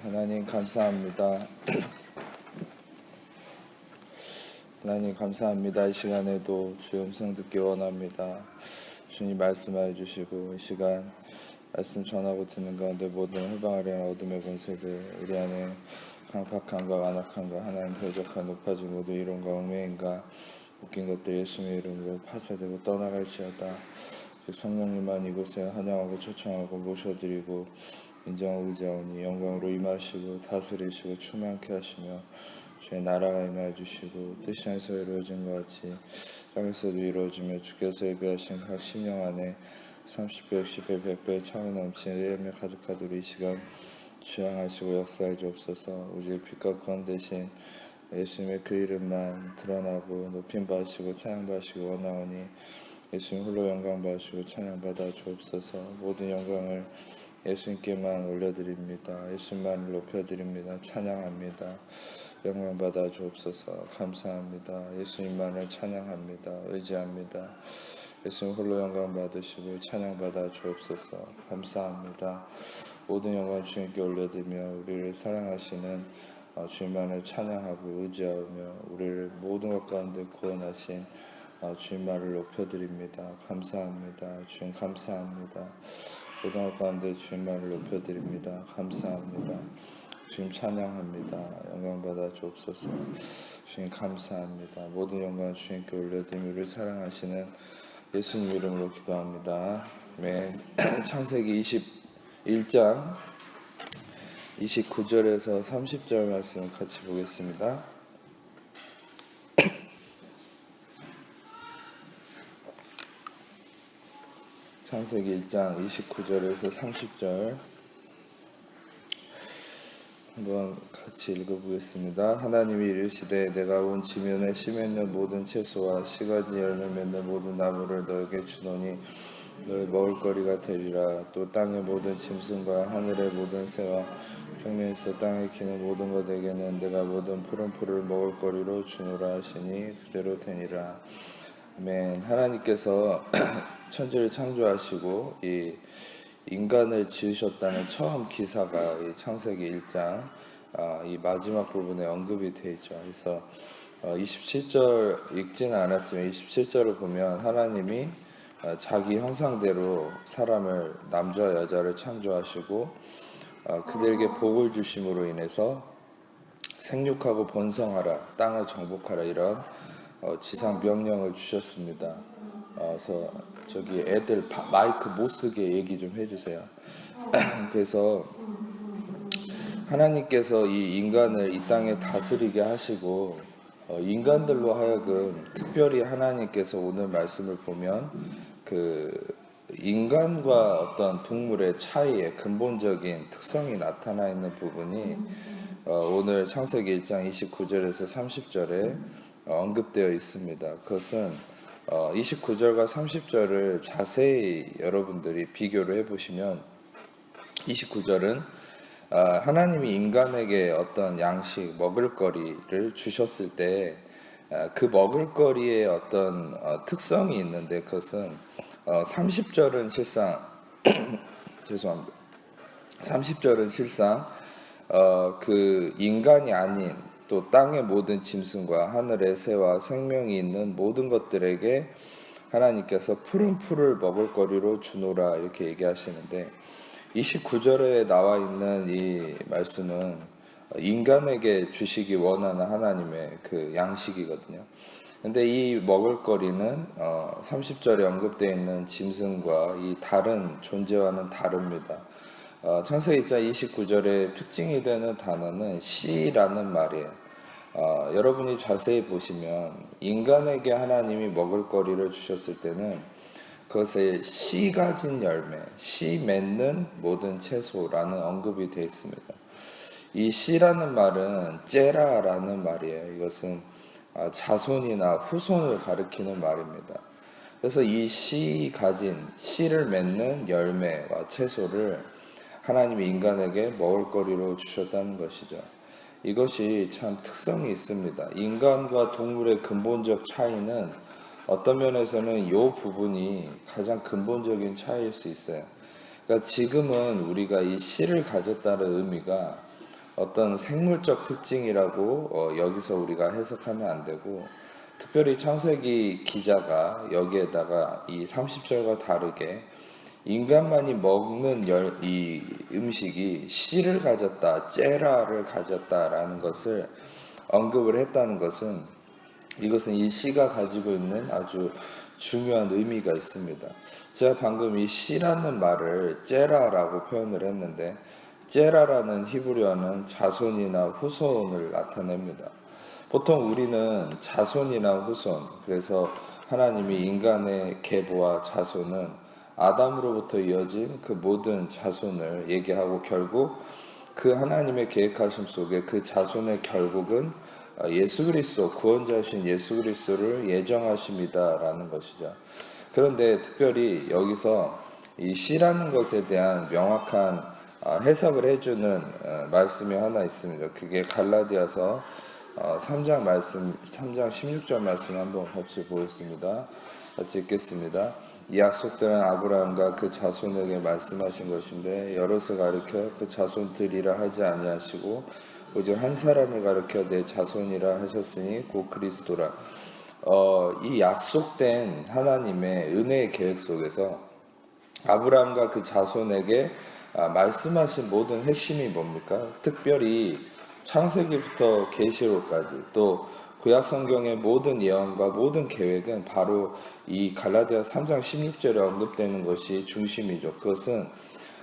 하나님 감사합니다. 하나님 감사합니다. 이 시간에도 주의 음성 듣기 원합니다. 주님 말씀하여 주시고 이 시간 말씀 전하고 듣는 가운데 모든 해방하려는 어둠의 권세들 우리 안에 강팍함과 완악함과 하나님 대적한 높아진 모든 이론과 얽매임과 웃긴 것들 예수님의 이름으로 파쇄되고 떠나갈지어다. 성령님만 이곳에 환영하고 초청하고 모셔드리고 인정하고 의지하오니 영광으로 임하시고 다스리시고 충만케 하시며 주의 나라가 임하여 주시고 뜻이 하늘에서 이루어진 것 같이 땅에서도 이루어지며 주께서 예비하신 각 신령 안에 30배, 60배, 100배의 차고 넘치는 예매 가득하도록 이 시간 주양하시고 역사해 주옵소서. 오직 빛과 구원 대신 예수님의 그 이름만 드러나고 높임 받으시고 찬양 받으시고 원하오니 예수님 홀로 영광 받으시고 찬양 받아 주옵소서. 모든 영광을 예수님께만 올려드립니다. 예수님만을 높여드립니다. 찬양합니다. 영광 받아 주옵소서. 감사합니다. 예수님만을 찬양합니다. 의지합니다. 예수님 홀로 영광 받으시고 찬양 받아 주옵소서. 감사합니다. 모든 영광 주님께 올려드리며 우리를 사랑하시는 주님만을 찬양하고 의지하며 우리를 모든 것 가운데 구원하신 주님만을 높여드립니다. 감사합니다. 주님 감사합니다. 모든 것 가운데 주님만을 높여드립니다. 감사합니다. 주님 찬양합니다. 영광 받아 주옵소서. 주님 감사합니다. 모든 영광 주님께 올려드리며 우리를 사랑하시는 예수님 이름으로 기도합니다. 아멘. 창세기 21장 29절에서 30절 말씀 같이 보겠습니다. 창세기 1장 29절에서 30절 한번 같이 읽어보겠습니다. 하나님이 이르시되 내가 온 지면에 씨 맺는 모든 채소와 씨가지 열매 맺는 모든 나무를 너에게 주노니 너의 먹을거리가 되리라. 또 땅의 모든 짐승과 하늘의 모든 새와 생명에서 땅에 기는 모든 것에게는 내가 모든 푸른 풀을 먹을거리로 주노라 하시니 그대로 되니라. 아멘. 하나님께서 천지를 창조하시고 이 인간을 지으셨다는 처음 기사가 이 창세기 1장 이 마지막 부분에 언급이 되어 있죠. 그래서 27절 읽지는 않았지만 27절을 보면 하나님이 자기 형상대로 사람을 남자와 여자를 창조하시고 그들에게 복을 주심으로 인해서 생육하고 번성하라, 땅을 정복하라 이런 지상 명령을 주셨습니다. 그래서 저기 애들 마이크 못 쓰게 얘기 좀 해주세요. 그래서 하나님께서 이 인간을 이 땅에 다스리게 하시고 인간들로 하여금 특별히 하나님께서 오늘 말씀을 보면 그 인간과 어떤 동물의 차이의 근본적인 특성이 나타나 있는 부분이 오늘 창세기 1장 29절에서 30절에 언급되어 있습니다. 그것은 29절과 30절을 자세히 여러분들이 비교를 해보시면 29절은 하나님이 인간에게 어떤 양식, 먹을거리를 주셨을 때 그 먹을거리의 어떤 특성이 있는데 그것은 30절은 실상 죄송합니다. 30절은 실상 그 인간이 아닌 또 땅의 모든 짐승과 하늘의 새와 생명이 있는 모든 것들에게 하나님께서 푸른 풀을 먹을거리로 주노라 이렇게 얘기하시는데 29절에 나와 있는 이 말씀은 인간에게 주시기 원하는 하나님의 그 양식이거든요. 근데 이 먹을거리는 30절에 언급되어 있는 짐승과 이 다른 존재와는 다릅니다. 창세기 1장 29절에 특징이 되는 단어는 씨라는 말이에요. 여러분이 자세히 보시면 인간에게 하나님이 먹을거리를 주셨을 때는 그것에 씨 가진 열매, 씨 맺는 모든 채소라는 언급이 되어 있습니다. 이 씨라는 말은 째라라는 말이에요. 이것은 자손이나 후손을 가리키는 말입니다. 그래서 이 씨 가진 씨를 맺는 열매와 채소를 하나님이 인간에게 먹을거리로 주셨다는 것이죠. 이것이 참 특성이 있습니다. 인간과 동물의 근본적 차이는 어떤 면에서는 이 부분이 가장 근본적인 차이일 수 있어요. 그러니까 지금은 우리가 이 씨를 가졌다는 의미가 어떤 생물적 특징이라고 여기서 우리가 해석하면 안 되고, 특별히 창세기 기자가 여기에다가 이 30절과 다르게 인간만이 먹는 이 음식이 씨를 가졌다, 째라를 가졌다라는 것을 언급을 했다는 것은, 이것은 이 씨가 가지고 있는 아주 중요한 의미가 있습니다. 제가 방금 이 씨라는 말을 째라라고 표현을 했는데, 째라라는 히브리어는 자손이나 후손을 나타냅니다. 보통 우리는 자손이나 후손, 그래서 하나님이 인간의 계보와 자손은 아담으로부터 이어진 그 모든 자손을 얘기하고, 결국 그 하나님의 계획하심 속에 그 자손의 결국은 예수 그리스도, 구원자이신 예수 그리스도를 예정하심이다라는 것이죠. 그런데 특별히 여기서 이 씨라는 것에 대한 명확한 해석을 해주는 말씀이 하나 있습니다. 그게 갈라디아서 3장 말씀, 3장 16절 말씀 한번 같이 보겠습니다. 같이 읽겠습니다. 이 약속들은 아브라함과 그 자손에게 말씀하신 것인데, 여럿을 가리켜 그 자손들이라 하지 아니하시고 오직 한 사람을 가리켜 내 자손이라 하셨으니 곧 그리스도라. 이 약속된 하나님의 은혜의 계획 속에서 아브라함과 그 자손에게 말씀하신 모든 핵심이 뭡니까? 특별히 창세기부터 계시록까지, 또 구약 성경의 모든 예언과 모든 계획은 바로 이 갈라디아 3장 16절에 언급되는 것이 중심이죠. 그것은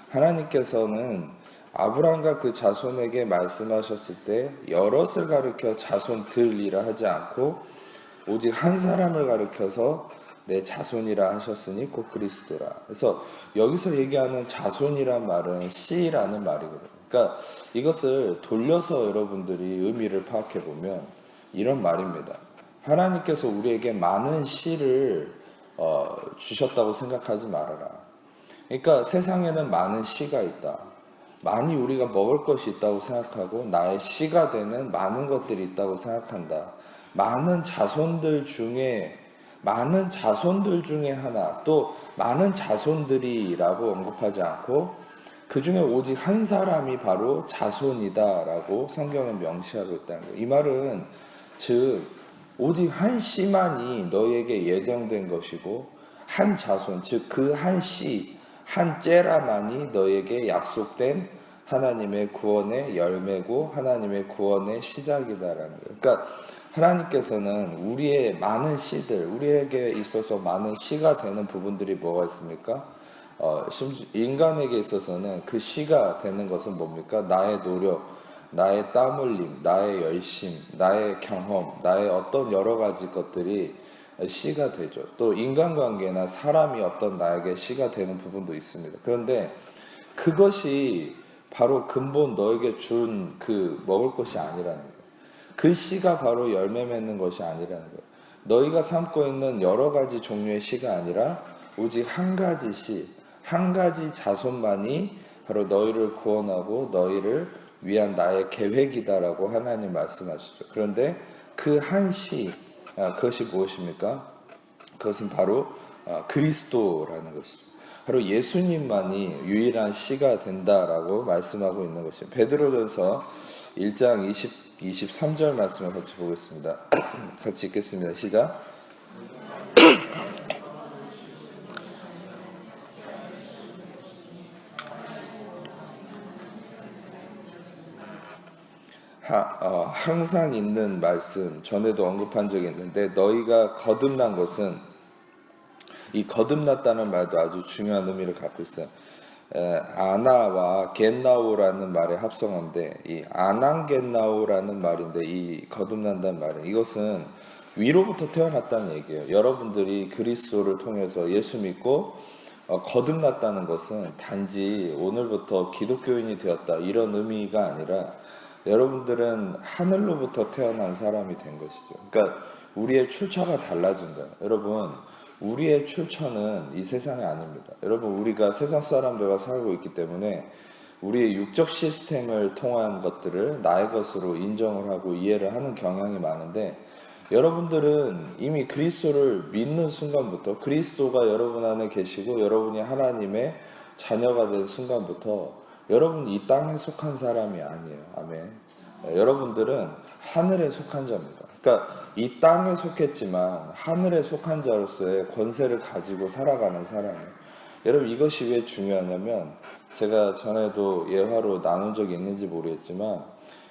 하나님께서는 아브라함과 그 자손에게 말씀하셨을 때 여럿을 가리켜 자손들이라 하지 않고 오직 한 사람을 가리켜서 내 자손이라 하셨으니 곧 그리스도라. 그래서 여기서 얘기하는 자손이란 말은 씨라는 말이거든요. 그러니까 이것을 돌려서 여러분들이 의미를 파악해 보면 이런 말입니다. 하나님께서 우리에게 많은 씨를 주셨다고 생각하지 말아라. 그러니까 세상에는 많은 씨가 있다. 많이 우리가 먹을 것이 있다고 생각하고 나의 씨가 되는 많은 것들이 있다고 생각한다. 많은 자손들 중에 하나, 또 많은 자손들이라고 언급하지 않고 그 중에 오직 한 사람이 바로 자손이다라고 성경은 명시하고 있다는 거예요. 이 말은 즉 오직 한 씨만이 너에게 예정된 것이고, 한 자손, 즉 그 한 씨, 한 째라만이 너에게 약속된 하나님의 구원의 열매고 하나님의 구원의 시작이다라는 거예요. 그러니까 하나님께서는 우리의 많은 씨들, 우리에게 있어서 많은 씨가 되는 부분들이 뭐가 있습니까? 인간에게 있어서는 그 씨가 되는 것은 뭡니까? 나의 노력, 나의 땀 흘림, 나의 열심, 나의 경험, 나의 어떤 여러 가지 것들이 씨가 되죠. 또 인간관계나 사람이 어떤 나에게 씨가 되는 부분도 있습니다. 그런데 그것이 바로 근본 너에게 준 그 먹을 것이 아니라는 거예요. 그 씨가 바로 열매 맺는 것이 아니라는 거예요. 너희가 삼고 있는 여러 가지 종류의 씨가 아니라 오직 한 가지 씨, 한 가지 자손만이 바로 너희를 구원하고 너희를 위한 나의 계획이다라고 하나님 말씀하시죠. 그런데 그 한 씨, 그것이 무엇입니까? 그것은 바로 그리스도라는 것이죠. 바로 예수님만이 유일한 씨가 된다라고 말씀하고 있는 것이죠. 베드로전서 1장 23절 말씀을 같이 보겠습니다. 같이 읽겠습니다. 시작. 항상 있는 말씀, 전에도 언급한 적이 있는데, 너희가 거듭난 것은, 이 거듭났다는 말도 아주 중요한 의미를 갖고 있어요. 아나와 겟나우라는 말의 합성어인데, 이 아난겟나우라는 말인데, 이 거듭난다는 말은, 이것은 위로부터 태어났다는 얘기예요. 여러분들이 그리스도를 통해서 예수 믿고 거듭났다는 것은 단지 오늘부터 기독교인이 되었다 이런 의미가 아니라, 여러분들은 하늘로부터 태어난 사람이 된 것이죠. 그러니까 우리의 출처가 달라진 거예요. 여러분, 우리의 출처는 이 세상이 아닙니다. 여러분, 우리가 세상 사람들과 살고 있기 때문에 우리의 육적 시스템을 통한 것들을 나의 것으로 인정을 하고 이해를 하는 경향이 많은데, 여러분들은 이미 그리스도를 믿는 순간부터, 그리스도가 여러분 안에 계시고 여러분이 하나님의 자녀가 된 순간부터 여러분 이 땅에 속한 사람이 아니에요. 아멘. 여러분들은 하늘에 속한 자입니다. 그러니까 이 땅에 속했지만 하늘에 속한 자로서의 권세를 가지고 살아가는 사람이에요. 여러분 이것이 왜 중요하냐면 제가 전에도 예화로 나눈 적이 있는지 모르겠지만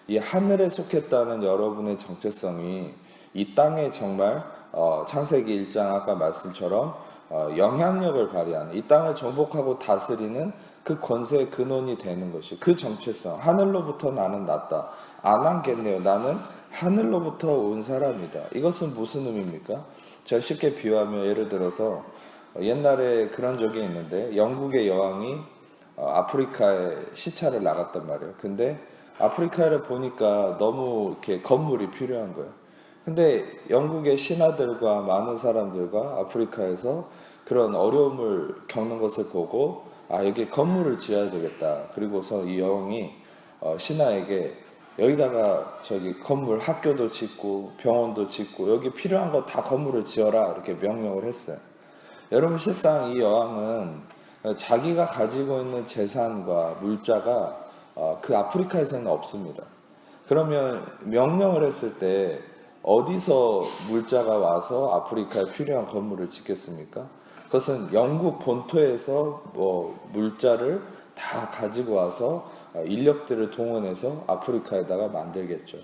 이 하늘에 속했다는 여러분의 정체성이 이 땅에 정말 창세기 1장 아까 말씀처럼 영향력을 발휘하는 이 땅을 정복하고 다스리는 그 권세의 근원이 되는 것이 그 정체성. 하늘로부터 나는 났다. 안 하겠네요. 나는 하늘로부터 온 사람이다. 이것은 무슨 의미입니까? 제가 쉽게 비유하면 예를 들어서 옛날에 그런 적이 있는데 영국의 여왕이 아프리카에 시차를 나갔단 말이에요. 근데 아프리카를 보니까 너무 이렇게 건물이 필요한 거예요. 근데 영국의 신하들과 많은 사람들과 아프리카에서 그런 어려움을 겪는 것을 보고 여기 건물을 지어야 되겠다. 그리고서 이 여왕이 신하에게 여기다가 저기 건물 학교도 짓고 병원도 짓고 여기 필요한 거 다 건물을 지어라 이렇게 명령을 했어요. 여러분 실상 이 여왕은 자기가 가지고 있는 재산과 물자가 그 아프리카에서는 없습니다. 그러면 명령을 했을 때 어디서 물자가 와서 아프리카에 필요한 건물을 짓겠습니까? 그것은 영국 본토에서 물자를 다 가지고 와서 인력들을 동원해서 아프리카에다가 만들겠죠.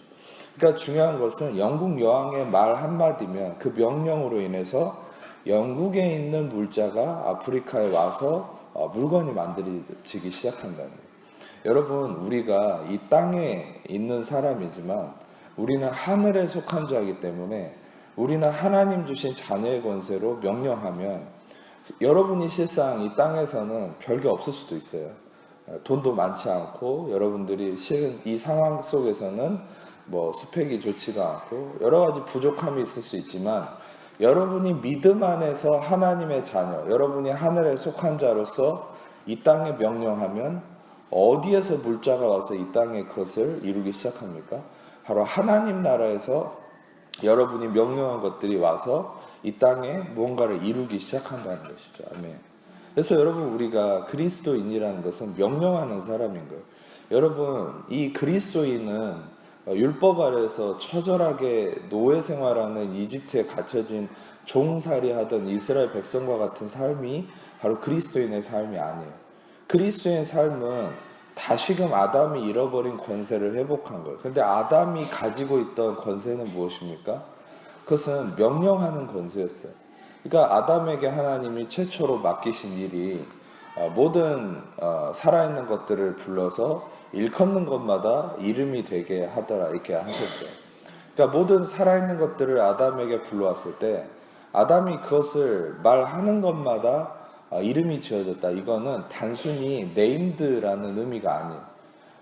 그러니까 중요한 것은 영국 여왕의 말 한마디면 그 명령으로 인해서 영국에 있는 물자가 아프리카에 와서 물건이 만들어지기 시작한다는 거예요. 여러분 우리가 이 땅에 있는 사람이지만 우리는 하늘에 속한 자이기 때문에 우리는 하나님 주신 자녀의 권세로 명령하면 여러분이 실상 이 땅에서는 별게 없을 수도 있어요. 돈도 많지 않고 여러분들이 실은 이 상황 속에서는 스펙이 좋지도 않고 여러 가지 부족함이 있을 수 있지만 여러분이 믿음 안에서 하나님의 자녀, 여러분이 하늘에 속한 자로서 이 땅에 명령하면 어디에서 물자가 와서 이 땅에 그것을 이루기 시작합니까? 바로 하나님 나라에서 여러분이 명령한 것들이 와서 이 땅에 무언가를 이루기 시작한다는 것이죠. 아멘. 그래서 여러분 우리가 그리스도인이라는 것은 명령하는 사람인 거예요. 여러분 이 그리스도인은 율법 아래에서 처절하게 노예 생활하는 이집트에 갇혀진 종살이 하던 이스라엘 백성과 같은 삶이 바로 그리스도인의 삶이 아니에요. 그리스도인의 삶은 다시금 아담이 잃어버린 권세를 회복한 거예요. 근데 아담이 가지고 있던 권세는 무엇입니까? 그것은 명령하는 권세였어요. 그러니까 아담에게 하나님이 최초로 맡기신 일이 모든 살아있는 것들을 불러서 일컫는 것마다 이름이 되게 하더라 이렇게 하셨죠. 그러니까 모든 살아있는 것들을 아담에게 불러왔을 때 아담이 그것을 말하는 것마다 이름이 지어졌다. 이거는 단순히 네임드라는 의미가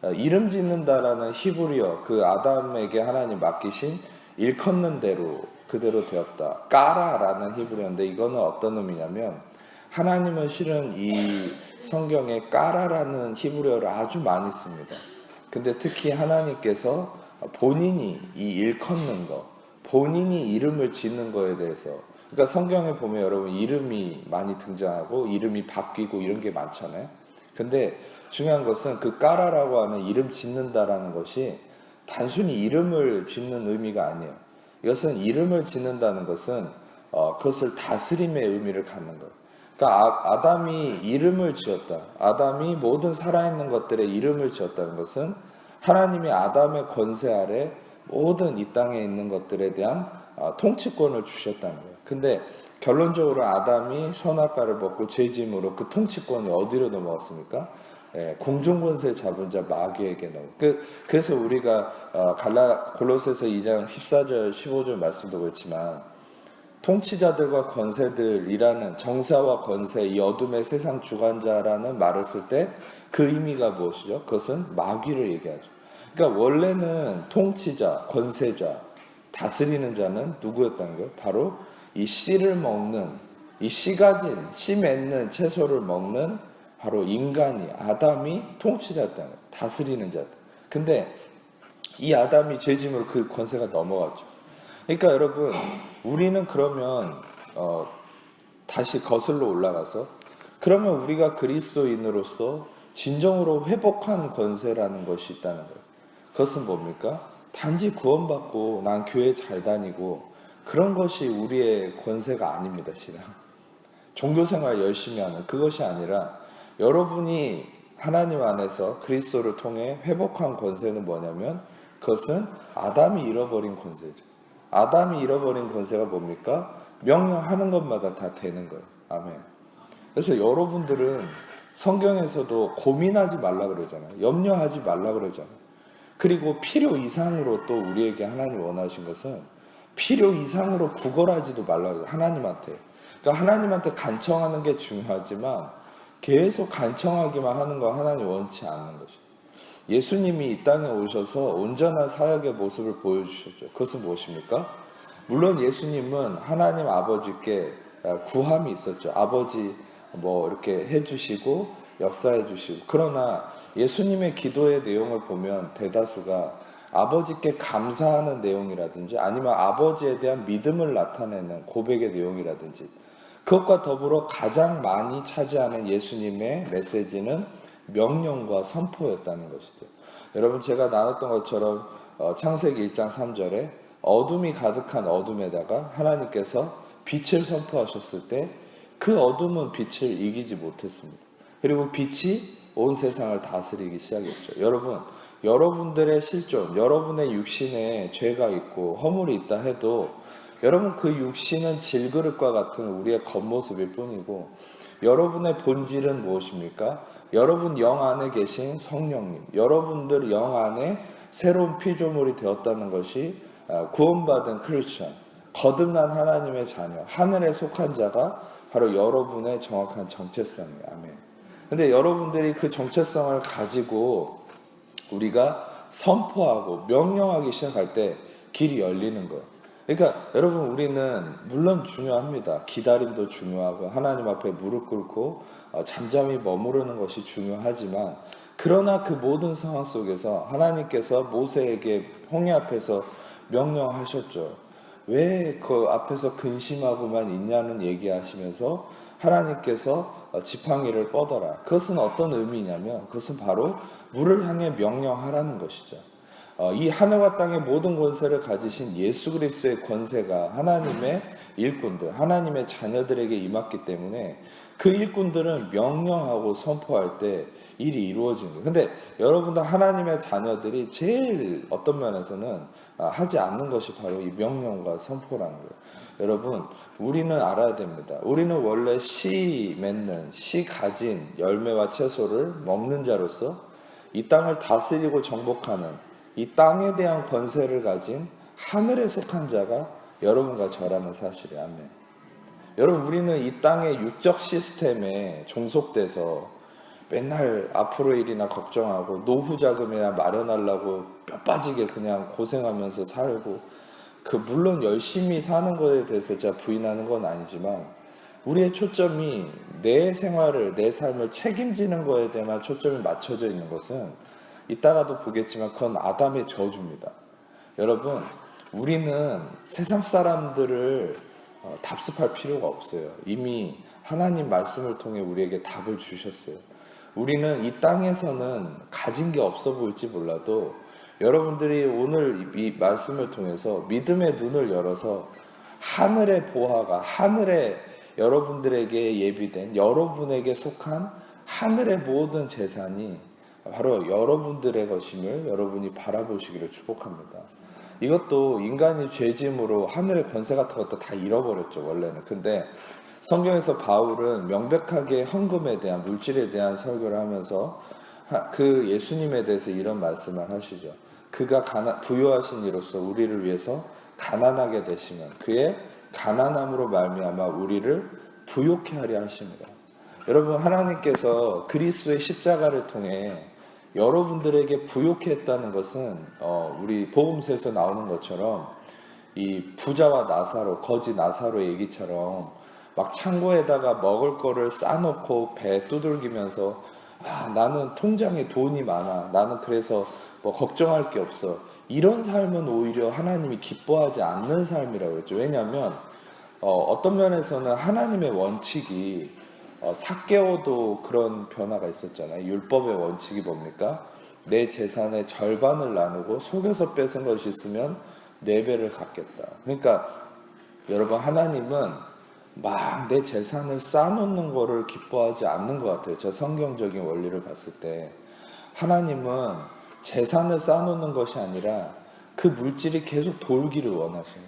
아니에요. 이름 짓는다라는 히브리어 그 아담에게 하나님 맡기신 일컫는 대로 그대로 되었다. 까라라는 히브리어인데 이거는 어떤 의미냐면 하나님은 실은 이 성경에 까라라는 히브리어를 아주 많이 씁니다. 근데 특히 하나님께서 본인이 이 일컫는 거, 본인이 이름을 짓는 거에 대해서 그러니까 성경에 보면 여러분 이름이 많이 등장하고 이름이 바뀌고 이런 게 많잖아요. 근데 중요한 것은 그 까라라고 하는 이름 짓는다라는 것이 단순히 이름을 짓는 의미가 아니에요. 이것은 이름을 짓는다는 것은 그것을 다스림의 의미를 갖는 거예요. 그러니까 아담이 이름을 지었다. 아담이 모든 살아있는 것들의 이름을 지었다는 것은 하나님이 아담의 권세 아래 모든 이 땅에 있는 것들에 대한 통치권을 주셨다는 거예요. 근데 결론적으로 아담이 선악과를 먹고 죄짐으로 그 통치권이 어디로 넘어갔습니까? 공중권세 잡은 자 마귀에게 넘어. 그래서 우리가 골로새서 2장 14절 15절 말씀도 그렇지만 통치자들과 권세들이라는 정사와 권세, 이 어둠의 세상 주관자라는 말을 쓸 때 그 의미가 무엇이죠? 그것은 마귀를 얘기하죠. 그러니까 원래는 통치자, 권세자, 다스리는 자는 누구였다는 거예요? 바로 이 씨를 먹는, 이 씨 가진, 씨 맺는 채소를 먹는 바로 인간이, 아담이 통치자였다는 거예요. 다스리는 자다. 근데 이 아담이 죄짐으로 그 권세가 넘어갔죠. 그러니까 여러분 우리는 그러면 다시 거슬러 올라가서 그러면 우리가 그리스도인으로서 진정으로 회복한 권세라는 것이 있다는 거예요. 그것은 뭡니까? 단지 구원받고 난 교회 잘 다니고 그런 것이 우리의 권세가 아닙니다. 신앙. 종교생활 열심히 하는 그것이 아니라 여러분이 하나님 안에서 그리스도를 통해 회복한 권세는 뭐냐면 그것은 아담이 잃어버린 권세죠. 아담이 잃어버린 권세가 뭡니까? 명령하는 것마다 다 되는 거예요. 아멘. 그래서 여러분들은 성경에서도 고민하지 말라 그러잖아요. 염려하지 말라 그러잖아요. 그리고 필요 이상으로 또 우리에게 하나님 원하신 것은 필요 이상으로 구걸하지도 말라 그래요. 하나님한테. 그러니까 하나님한테 간청하는 게 중요하지만 계속 간청하기만 하는 거 하나님 원치 않는 것이죠. 예수님이 이 땅에 오셔서 온전한 사역의 모습을 보여주셨죠. 그것은 무엇입니까? 물론 예수님은 하나님 아버지께 구함이 있었죠. 아버지 뭐 이렇게 해주시고 역사해주시고, 그러나 예수님의 기도의 내용을 보면 대다수가 아버지께 감사하는 내용이라든지 아니면 아버지에 대한 믿음을 나타내는 고백의 내용이라든지, 그것과 더불어 가장 많이 차지하는 예수님의 메시지는 명령과 선포였다는 것이죠. 여러분, 제가 나눴던 것처럼 창세기 1장 3절에 어둠이 가득한 어둠에다가 하나님께서 빛을 선포하셨을 때 그 어둠은 빛을 이기지 못했습니다. 그리고 빛이 온 세상을 다스리기 시작했죠. 여러분, 여러분들의 실존, 여러분의 육신에 죄가 있고 허물이 있다 해도 여러분 그 육신은 질그릇과 같은 우리의 겉모습일 뿐이고 여러분의 본질은 무엇입니까? 여러분 영 안에 계신 성령님, 여러분들 영 안에 새로운 피조물이 되었다는 것이 구원받은 크리스천, 거듭난 하나님의 자녀, 하늘에 속한 자가 바로 여러분의 정확한 정체성이에요. 아멘. 근데 여러분들이 그 정체성을 가지고 우리가 선포하고 명령하기 시작할 때 길이 열리는 거예요. 그러니까 여러분, 우리는 물론 중요합니다. 기다림도 중요하고 하나님 앞에 무릎 꿇고 잠잠히 머무르는 것이 중요하지만, 그러나 그 모든 상황 속에서 하나님께서 모세에게 홍해 앞에서 명령하셨죠. 왜 그 앞에서 근심하고만 있냐는 얘기하시면서 하나님께서 지팡이를 뻗어라. 그것은 어떤 의미냐면 그것은 바로 물을 향해 명령하라는 것이죠. 이 하늘과 땅의 모든 권세를 가지신 예수 그리스도의 권세가 하나님의 일꾼들, 하나님의 자녀들에게 임했기 때문에 그 일꾼들은 명령하고 선포할 때 일이 이루어지는 거예요. 근데 여러분들 하나님의 자녀들이 제일 어떤 면에서는 하지 않는 것이 바로 이 명령과 선포라는 거예요. 여러분, 우리는 알아야 됩니다. 우리는 원래 씨 맺는, 씨 가진 열매와 채소를 먹는 자로서 이 땅을 다스리고 정복하는 이 땅에 대한 권세를 가진 하늘에 속한 자가 여러분과 저라는 사실이에요. 아멘. 여러분, 우리는 이 땅의 육적 시스템에 종속돼서 맨날 앞으로의 일이나 걱정하고 노후 자금이나 마련하려고 뼈 빠지게 그냥 고생하면서 살고, 물론 열심히 사는 것에 대해서 제가 부인하는 건 아니지만 우리의 초점이 내 생활을, 내 삶을 책임지는 것에 대한 초점이 맞춰져 있는 것은 이따가도 보겠지만 그건 아담의 저주입니다. 여러분, 우리는 세상 사람들을 답습할 필요가 없어요. 이미 하나님 말씀을 통해 우리에게 답을 주셨어요. 우리는 이 땅에서는 가진 게 없어 보일지 몰라도 여러분들이 오늘 이 말씀을 통해서 믿음의 눈을 열어서 하늘의 보화가, 하늘에 여러분들에게 예비된, 여러분에게 속한 하늘의 모든 재산이 바로 여러분들의 것임을 여러분이 바라보시기를 축복합니다. 이것도 인간이 죄짐으로 하늘의 권세 같은 것도 다 잃어버렸죠, 원래는. 근데 성경에서 바울은 명백하게 헌금에 대한, 물질에 대한 설교를 하면서 그 예수님에 대해서 이런 말씀을 하시죠. 그가 부유하신 이로써 우리를 위해서 가난하게 되시면 그의 가난함으로 말미암아 우리를 부욕케 하려 하십니다. 여러분, 하나님께서 그리스도의 십자가를 통해 여러분들에게 부욕케 했다는 것은 우리 복음서에서 나오는 것처럼 이 부자와 나사로, 거지 나사로의 얘기처럼 막 창고에다가 먹을 거를 싸놓고 배 두들기면서 나는 통장에 돈이 많아, 나는 그래서 뭐 걱정할 게 없어, 이런 삶은 오히려 하나님이 기뻐하지 않는 삶이라고 했죠. 왜냐하면 어떤 면에서는 하나님의 원칙이 삭개오도 그런 변화가 있었잖아요. 율법의 원칙이 뭡니까? 내 재산의 절반을 나누고 속여서 뺏은 것이 있으면 4배를 갚겠다. 그러니까 여러분, 하나님은 막 내 재산을 쌓아놓는 거를 기뻐하지 않는 것 같아요. 저 성경적인 원리를 봤을 때 하나님은 재산을 쌓아놓는 것이 아니라 그 물질이 계속 돌기를 원하셔요.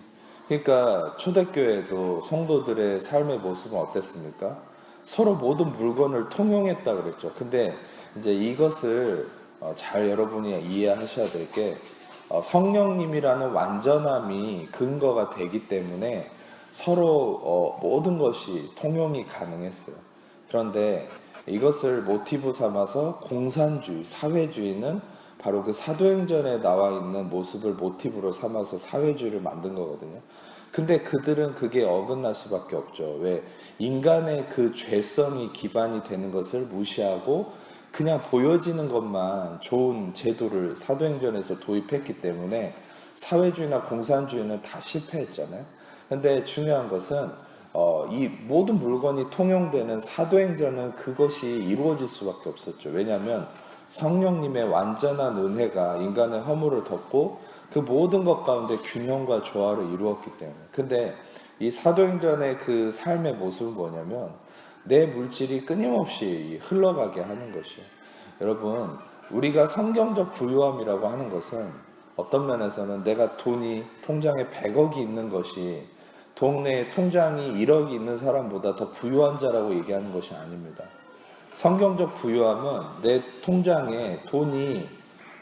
그러니까 초대교회도 성도들의 삶의 모습은 어땠습니까? 서로 모든 물건을 통용했다 그랬죠. 근데 이제 이것을 잘 여러분이 이해하셔야 될 게 성령님이라는 완전함이 근거가 되기 때문에 서로 모든 것이 통용이 가능했어요. 그런데 이것을 모티브 삼아서 공산주의, 사회주의는 바로 그 사도행전에 나와 있는 모습을 모티브로 삼아서 사회주의를 만든 거거든요. 근데 그들은 그게 어긋날 수밖에 없죠. 왜? 인간의 그 죄성이 기반이 되는 것을 무시하고 그냥 보여지는 것만 좋은 제도를 사도행전에서 도입했기 때문에 사회주의나 공산주의는 다 실패했잖아요. 근데 중요한 것은 이 모든 물건이 통용되는 사도행전은 그것이 이루어질 수밖에 없었죠. 왜냐하면 성령님의 완전한 은혜가 인간의 허물을 덮고 그 모든 것 가운데 균형과 조화를 이루었기 때문에. 근데 이 사도행전의 그 삶의 모습은 뭐냐면 내 물질이 끊임없이 흘러가게 하는 것이에요. 여러분, 우리가 성경적 부유함이라고 하는 것은 어떤 면에서는 내가 돈이 통장에 100억이 있는 것이 동네에 통장이 1억이 있는 사람보다 더 부유한 자라고 얘기하는 것이 아닙니다. 성경적 부유함은 내 통장에 돈이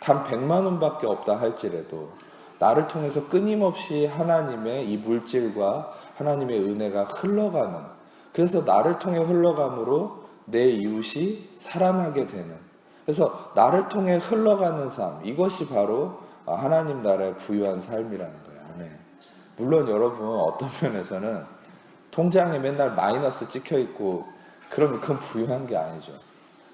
단 100만 원밖에 없다 할지라도 나를 통해서 끊임없이 하나님의 이 물질과 하나님의 은혜가 흘러가는, 그래서 나를 통해 흘러감으로 내 이웃이 살아나게 되는, 그래서 나를 통해 흘러가는 삶, 이것이 바로 하나님 나라의 부유한 삶이라는 거예요. 아멘. 물론 여러분, 어떤 면에서는 통장에 맨날 마이너스 찍혀 있고 그러면 그건 부유한 게 아니죠.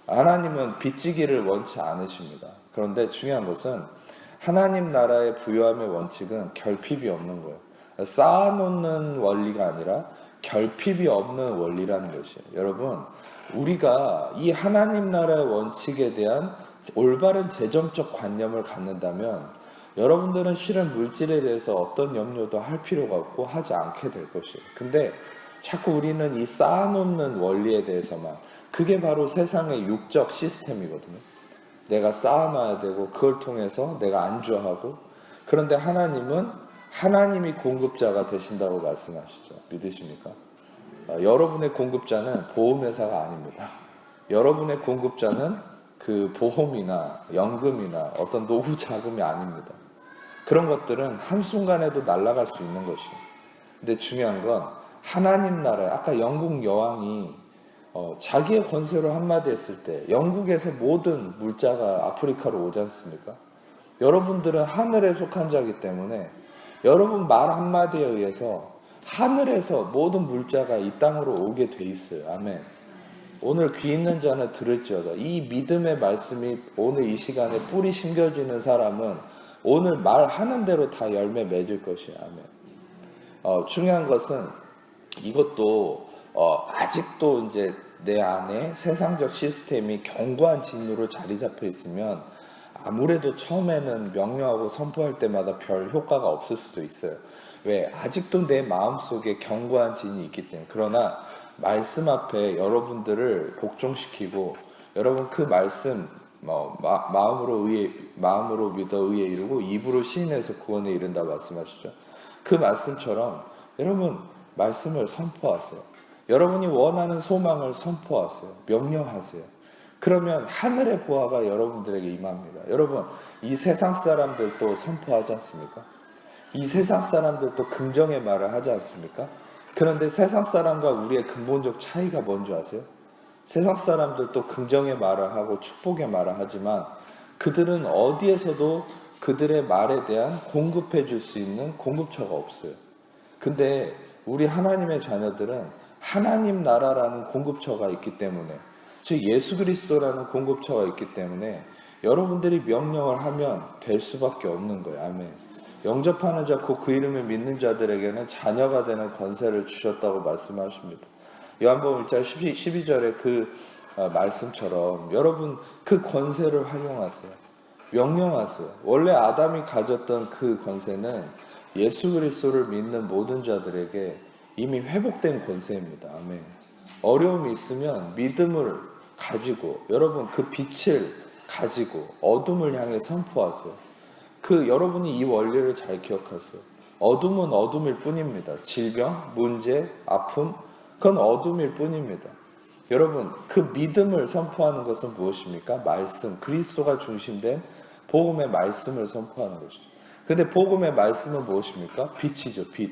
하나님은 빚지기를 원치 않으십니다. 그런데 중요한 것은 하나님 나라의 부유함의 원칙은 결핍이 없는 거예요. 쌓아놓는 원리가 아니라 결핍이 없는 원리라는 것이에요. 여러분, 우리가 이 하나님 나라의 원칙에 대한 올바른 재정적 관념을 갖는다면 여러분들은 실은 물질에 대해서 어떤 염려도 할 필요가 없고 하지 않게 될 것이에요. 근데 자꾸 우리는 이 쌓아놓는 원리에 대해서만, 그게 바로 세상의 육적 시스템이거든요. 내가 쌓아놔야 되고 그걸 통해서 내가 안주하고, 그런데 하나님은 하나님이 공급자가 되신다고 말씀하시죠. 믿으십니까? 여러분의 공급자는 보험회사가 아닙니다. 여러분의 공급자는 그 보험이나 연금이나 어떤 노후 자금이 아닙니다. 그런 것들은 한순간에도 날아갈 수 있는 것이에요. 근데 중요한 건 하나님 나라에, 아까 영국 여왕이 자기의 권세로 한마디 했을 때 영국에서 모든 물자가 아프리카로 오지 않습니까? 여러분들은 하늘에 속한 자이기 때문에 여러분 말 한마디에 의해서 하늘에서 모든 물자가 이 땅으로 오게 돼 있어요. 아멘. 오늘 귀 있는 자는 들을지어다. 이 믿음의 말씀이 오늘 이 시간에 뿌리 심겨지는 사람은 오늘 말하는 대로 다 열매 맺을 것이에요. 아멘. 중요한 것은 이것도 아직도 이제 내 안에 세상적 시스템이 견고한 진으로 자리 잡혀 있으면 아무래도 처음에는 명령하고 선포할 때마다 별 효과가 없을 수도 있어요. 왜? 아직도 내 마음속에 견고한 진이 있기 때문에. 그러나 말씀 앞에 여러분들을 복종시키고 여러분 그 말씀 마음으로 믿어 의에 이르고 입으로 시인해서 구원에 이른다 말씀하시죠. 그 말씀처럼 여러분 말씀을 선포하세요. 여러분이 원하는 소망을 선포하세요. 명령하세요. 그러면 하늘의 보화가 여러분들에게 임합니다. 여러분, 이 세상 사람들도 선포하지 않습니까? 이 세상 사람들도 긍정의 말을 하지 않습니까? 그런데 세상 사람과 우리의 근본적 차이가 뭔지 아세요? 세상 사람들도 긍정의 말을 하고 축복의 말을 하지만 그들은 어디에서도 그들의 말에 대한 공급해 줄 수 있는 공급처가 없어요. 근데 우리 하나님의 자녀들은 하나님 나라라는 공급처가 있기 때문에, 즉 예수 그리스도라는 공급처가 있기 때문에 여러분들이 명령을 하면 될 수밖에 없는 거예요. 아멘. 영접하는 자 곧 그 이름을 믿는 자들에게는 자녀가 되는 권세를 주셨다고 말씀하십니다. 요한복음 1장 12절의 그 말씀처럼 여러분 그 권세를 활용하세요. 명령하세요. 원래 아담이 가졌던 그 권세는 예수 그리스도를 믿는 모든 자들에게 이미 회복된 권세입니다. 아멘. 어려움이 있으면 믿음을 가지고 여러분 그 빛을 가지고 어둠을 향해 선포하세요. 그 여러분이 이 원리를 잘 기억하세요. 어둠은 어둠일 뿐입니다. 질병, 문제, 아픔, 그건 어둠일 뿐입니다. 여러분 그 믿음을 선포하는 것은 무엇입니까? 말씀, 그리스도가 중심된 복음의 말씀을 선포하는 것이죠. 근데 복음의 말씀은 무엇입니까? 빛이죠. 빛.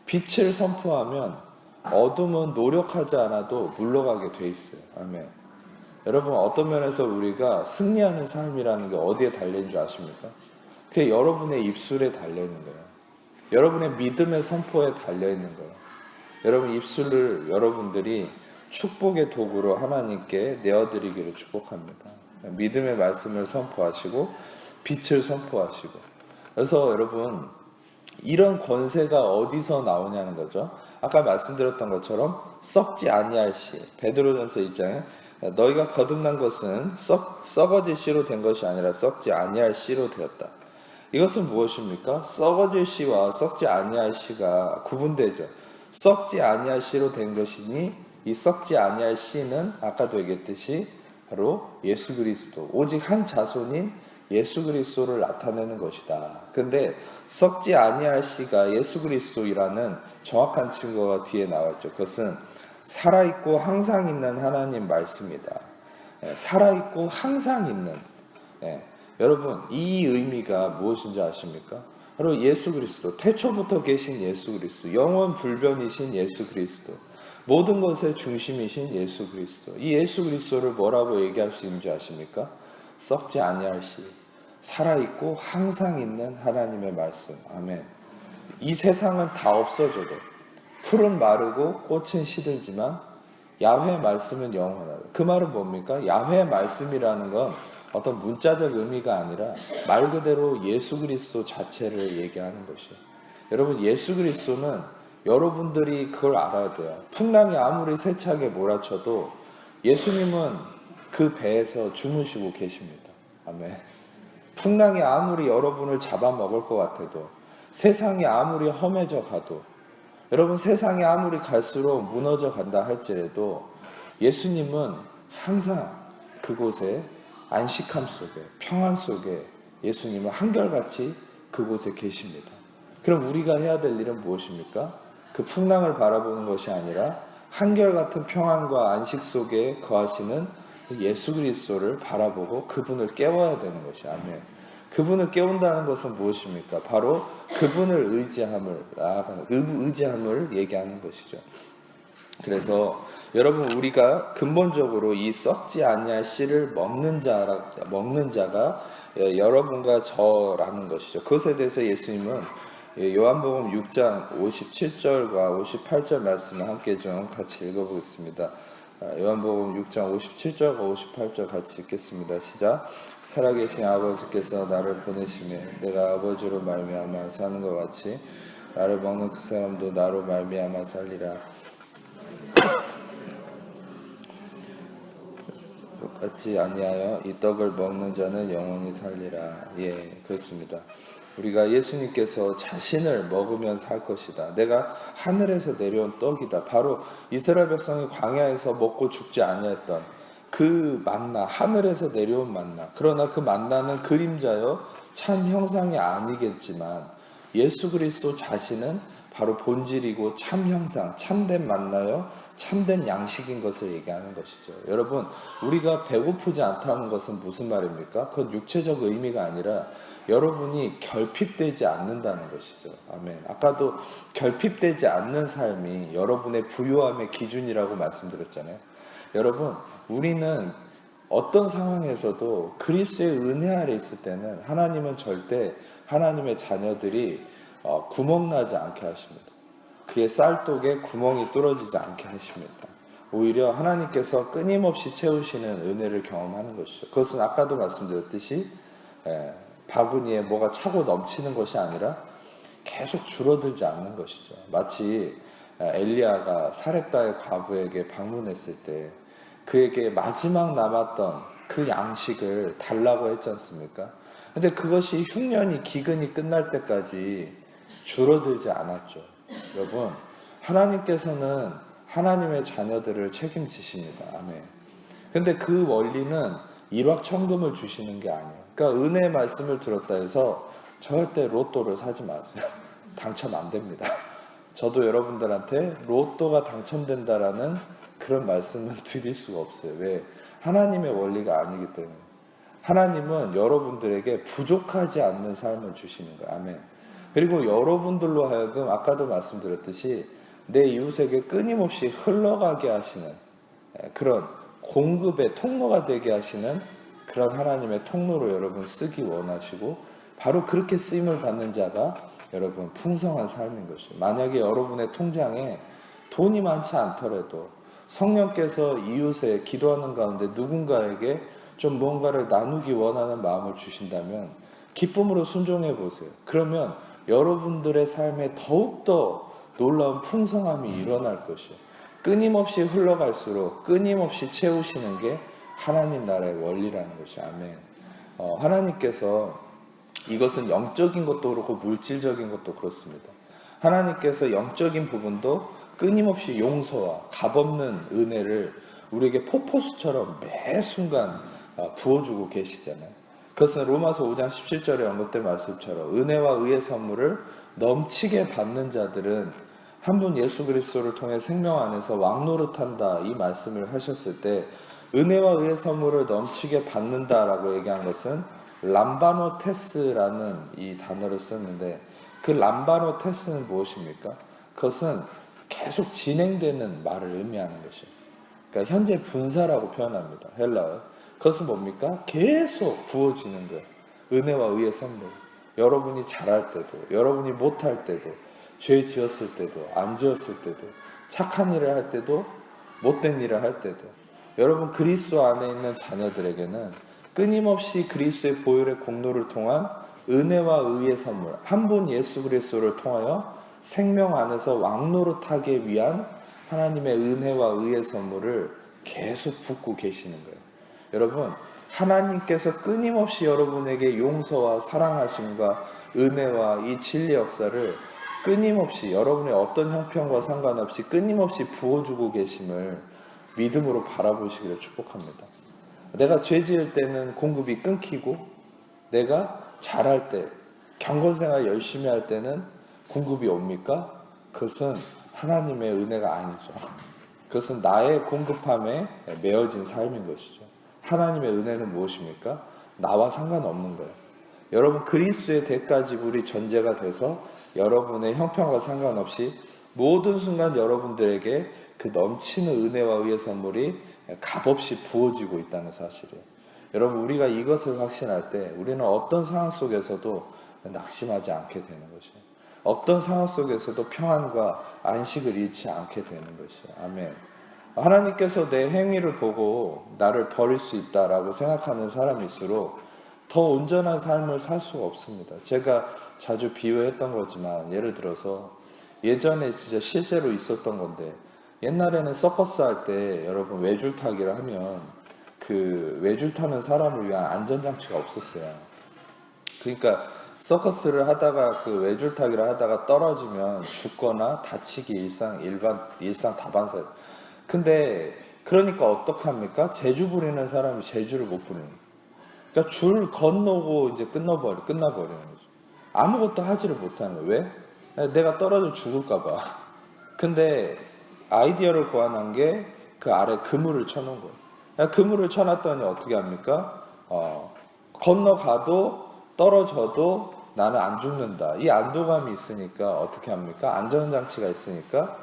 빛을 선포하면 어둠은 노력하지 않아도 물러가게 돼 있어요. 아멘. 여러분 어떤 면에서 우리가 승리하는 삶이라는 게 어디에 달려있는 줄 아십니까? 그게 여러분의 입술에 달려있는 거예요. 여러분의 믿음의 선포에 달려있는 거예요. 여러분 입술을 여러분들이 축복의 도구로 하나님께 내어드리기를 축복합니다. 믿음의 말씀을 선포하시고 빛을 선포하시고. 그래서 여러분 이런 권세가 어디서 나오냐는 거죠. 아까 말씀드렸던 것처럼 썩지 아니할 씨, 베드로전서 1장에 너희가 거듭난 것은 썩어질 씨로 된 것이 아니라 썩지 아니할 씨로 되었다. 이것은 무엇입니까? 썩어질 씨와 썩지 아니할 씨가 구분되죠. 썩지 아니할 씨로 된 것이니 이 썩지 아니할 씨는 아까도 얘기했듯이 바로 예수 그리스도, 오직 한 자손인 예수 그리스도를 나타내는 것이다. 근데 썩지 아니할 씨가 예수 그리스도이라는 정확한 증거가 뒤에 나왔죠. 그것은 살아있고 항상 있는 하나님 말씀이다. 살아있고 항상 있는. 여러분 이 의미가 무엇인지 아십니까? 바로 예수 그리스도, 태초부터 계신 예수 그리스도, 영원 불변이신 예수 그리스도, 모든 것의 중심이신 예수 그리스도. 이 예수 그리스도를 뭐라고 얘기할 수 있는지 아십니까? 썩지 아니할 씨, 살아있고 항상 있는 하나님의 말씀. 아멘. 이 세상은 다 없어져도 풀은 마르고 꽃은 시들지만 야훼의 말씀은 영원하다. 그 말은 뭡니까? 야훼의 말씀이라는 건 어떤 문자적 의미가 아니라 말 그대로 예수 그리스도 자체를 얘기하는 것이에요. 여러분 예수 그리스도는 여러분들이 그걸 알아야 돼요. 풍랑이 아무리 세차게 몰아쳐도 예수님은 그 배에서 주무시고 계십니다. 아멘. 풍랑이 아무리 여러분을 잡아먹을 것 같아도, 세상이 아무리 험해져 가도, 여러분 세상이 아무리 갈수록 무너져 간다 할지라도 예수님은 항상 그곳에 안식함 속에, 평안 속에 예수님은 한결같이 그곳에 계십니다. 그럼 우리가 해야 될 일은 무엇입니까? 그 풍랑을 바라보는 것이 아니라 한결같은 평안과 안식 속에 거하시는 예수 그리스도를 바라보고 그분을 깨워야 되는 것이. 아멘. 그분을 깨운다는 것은 무엇입니까? 바로 그분을 의지함을 얘기하는 것이죠. 그래서 여러분 우리가 근본적으로 이 썩지 아니할 씨를 먹는 자가 여러분과 저라는 것이죠. 그것에 대해서 예수님은 요한복음 6장 57절과 58절 말씀을 함께 좀 같이 읽어보겠습니다. 요한복음 6장 57절과 58절 같이 읽겠습니다. 시작. 살아계신 아버지께서 나를 보내시매 내가 아버지로 말미암아 사는 것 같이 나를 먹는 그 사람도 나로 말미암아 살리라. 같지 아니하여 이 떡을 먹는 자는 영원히 살리라. 예, 그렇습니다. 우리가 예수님께서 자신을 먹으면 살 것이다. 내가 하늘에서 내려온 떡이다. 바로 이스라엘 백성이 광야에서 먹고 죽지 아니했던 그 만나, 하늘에서 내려온 만나. 그러나 그 만나는 그림자요 참 형상이 아니겠지만 예수 그리스도 자신은 바로 본질이고 참 형상, 참된 만나요 참된 양식인 것을 얘기하는 것이죠. 여러분 우리가 배고프지 않다는 것은 무슨 말입니까? 그건 육체적 의미가 아니라 여러분이 결핍되지 않는다는 것이죠. 아멘. 아까도 결핍되지 않는 삶이 여러분의 부유함의 기준이라고 말씀드렸잖아요. 여러분 우리는 어떤 상황에서도 그리스도의 은혜 아래 있을 때는 하나님은 절대 하나님의 자녀들이 구멍나지 않게 하십니다. 그의 쌀독에 구멍이 뚫어지지 않게 하십니다. 오히려 하나님께서 끊임없이 채우시는 은혜를 경험하는 것이죠. 그것은 아까도 말씀드렸듯이 바구니에 뭐가 차고 넘치는 것이 아니라 계속 줄어들지 않는 것이죠. 마치 엘리야가 사렙다의 과부에게 방문했을 때 그에게 마지막 남았던 그 양식을 달라고 했지 않습니까? 근데 그것이 흉년이 기근이 끝날 때까지 줄어들지 않았죠. 여러분, 하나님께서는 하나님의 자녀들을 책임지십니다. 아멘. 근데 그 원리는 일확천금을 주시는 게 아니에요. 그러니까 은혜의 말씀을 들었다 해서 절대 로또를 사지 마세요. 당첨 안 됩니다. 저도 여러분들한테 로또가 당첨된다라는 그런 말씀은 드릴 수가 없어요. 왜? 하나님의 원리가 아니기 때문에. 하나님은 여러분들에게 부족하지 않는 삶을 주시는 거예요. 아멘. 그리고 여러분들로 하여금 아까도 말씀드렸듯이 내 이웃에게 끊임없이 흘러가게 하시는 그런 공급의 통로가 되게 하시는 그런 하나님의 통로로 여러분 쓰기 원하시고, 바로 그렇게 쓰임을 받는 자가 여러분 풍성한 삶인 것이죠. 만약에 여러분의 통장에 돈이 많지 않더라도 성령께서 이웃에 기도하는 가운데 누군가에게 좀 뭔가를 나누기 원하는 마음을 주신다면 기쁨으로 순종해 보세요. 그러면 여러분들의 삶에 더욱더 놀라운 풍성함이 일어날 것이에요. 끊임없이 흘러갈수록 끊임없이 채우시는 게 하나님 나라의 원리라는 것이. 아멘. 하나님께서 이것은 영적인 것도 그렇고 물질적인 것도 그렇습니다. 하나님께서 영적인 부분도 끊임없이 용서와 값없는 은혜를 우리에게 폭포수처럼 매 순간 부어주고 계시잖아요. 그것은 로마서 5장 17절에 언급된 말씀처럼 은혜와 의의 선물을 넘치게 받는 자들은 한 분 예수 그리스도를 통해 생명 안에서 왕노릇한다, 이 말씀을 하셨을 때 은혜와 의의 선물을 넘치게 받는다라고 얘기한 것은 람바노테스라는 이 단어를 썼는데, 그 람바노테스는 무엇입니까? 그것은 계속 진행되는 말을 의미하는 것이에요. 그러니까 현재 분사라고 표현합니다. 헬라어. 그것은 뭡니까? 계속 부어지는 거예요. 은혜와 의의 선물. 여러분이 잘할 때도, 여러분이 못할 때도, 죄 지었을 때도, 안 지었을 때도, 착한 일을 할 때도, 못된 일을 할 때도, 여러분 그리스도 안에 있는 자녀들에게는 끊임없이 그리스도의 보혈의 공로를 통한 은혜와 의의 선물, 한 분 예수 그리스도를 통하여 생명 안에서 왕노릇하기 위한 하나님의 은혜와 의의 선물을 계속 붓고 계시는 거예요. 여러분, 하나님께서 끊임없이 여러분에게 용서와 사랑하심과 은혜와 이 진리 역사를 끊임없이 여러분의 어떤 형편과 상관없이 끊임없이 부어주고 계심을 믿음으로 바라보시기를 축복합니다. 내가 죄 지을 때는 공급이 끊기고, 내가 잘할 때, 경건생활 열심히 할 때는 공급이 옵니까? 그것은 하나님의 은혜가 아니죠. 그것은 나의 공급함에 매어진 삶인 것이죠. 하나님의 은혜는 무엇입니까? 나와 상관없는 거예요. 여러분 그리스도의 대가 지불이 전제가 돼서 여러분의 형편과 상관없이 모든 순간 여러분들에게 그 넘치는 은혜와 의의 선물이 값없이 부어지고 있다는 사실이에요. 여러분 우리가 이것을 확신할 때 우리는 어떤 상황 속에서도 낙심하지 않게 되는 것이에요. 어떤 상황 속에서도 평안과 안식을 잃지 않게 되는 것이에요. 아멘. 하나님께서 내 행위를 보고 나를 버릴 수 있다라고 생각하는 사람일수록 더 온전한 삶을 살 수가 없습니다. 제가 자주 비유했던 거지만, 예를 들어서 예전에 진짜 실제로 있었던 건데, 옛날에는 서커스 할 때 여러분 외줄 타기를 하면 그 외줄 타는 사람을 위한 안전장치가 없었어요. 그러니까 서커스를 하다가 그 외줄 타기를 하다가 떨어지면 죽거나 다치기 일상 다반사. 근데 그러니까 어떡합니까? 제주 부리는 사람이 제주를 못 부리는 거예요. 그러니까 줄 건너고 이제 끝나버리는 거죠. 아무것도 하지를 못하는 거예요. 왜? 내가 떨어져 죽을까봐. 근데 아이디어를 고안한 게 그 아래 그물을 쳐놓은 거예요. 그물을 쳐놨더니 어떻게 합니까? 건너가도 떨어져도 나는 안 죽는다. 이 안도감이 있으니까 어떻게 합니까? 안전장치가 있으니까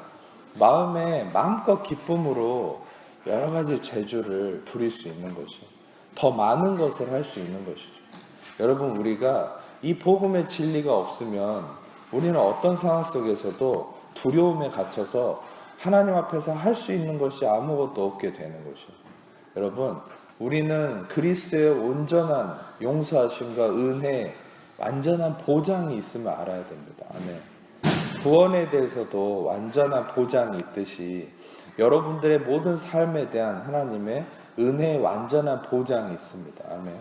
마음에 마음껏 기쁨으로 여러 가지 재주를 부릴 수 있는 것이죠. 더 많은 것을 할 수 있는 것이죠. 여러분 우리가 이 복음의 진리가 없으면 우리는 어떤 상황 속에서도 두려움에 갇혀서 하나님 앞에서 할 수 있는 것이 아무것도 없게 되는 것이죠. 여러분 우리는 그리스도의 온전한 용서하심과 은혜, 완전한 보장이 있음을 알아야 됩니다. 아멘. 구원에 대해서도 완전한 보장이 있듯이 여러분들의 모든 삶에 대한 하나님의 은혜의 완전한 보장이 있습니다. 아멘.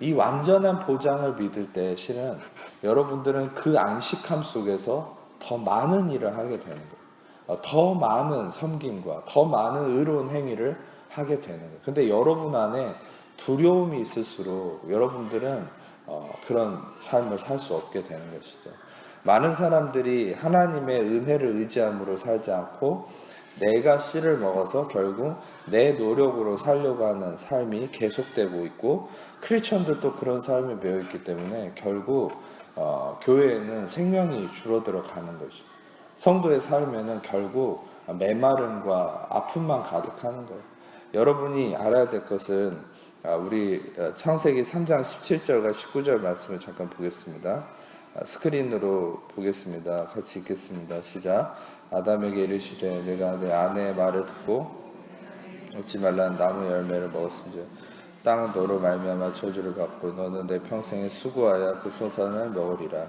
이 완전한 보장을 믿을 때 실은 여러분들은 그 안식함 속에서 더 많은 일을 하게 되는 거예요. 더 많은 섬김과 더 많은 의로운 행위를 하게 되는 거예요. 근데 여러분 안에 두려움이 있을수록 여러분들은 그런 삶을 살 수 없게 되는 것이죠. 많은 사람들이 하나님의 은혜를 의지함으로 살지 않고 내가 씨를 먹어서 결국 내 노력으로 살려고 하는 삶이 계속되고 있고, 크리스천들도 그런 삶에 매여 있기 때문에 결국 교회에는 생명이 줄어들어 가는 것이죠. 성도의 삶에는 결국 메마름과 아픔만 가득하는 거예요. 여러분이 알아야 될 것은 우리 창세기 3장 17절과 19절 말씀을 잠깐 보겠습니다. 스크린으로 보겠습니다. 같이 읽겠습니다. 시작. 아담에게 이르시되 내가 내 아내의 말을 듣고 먹지 말라는 나무 열매를 먹었은즉 땅은 너로 말미암아 저주를 받고 너는 내 평생에 수고하여 그 소산을 먹으리라.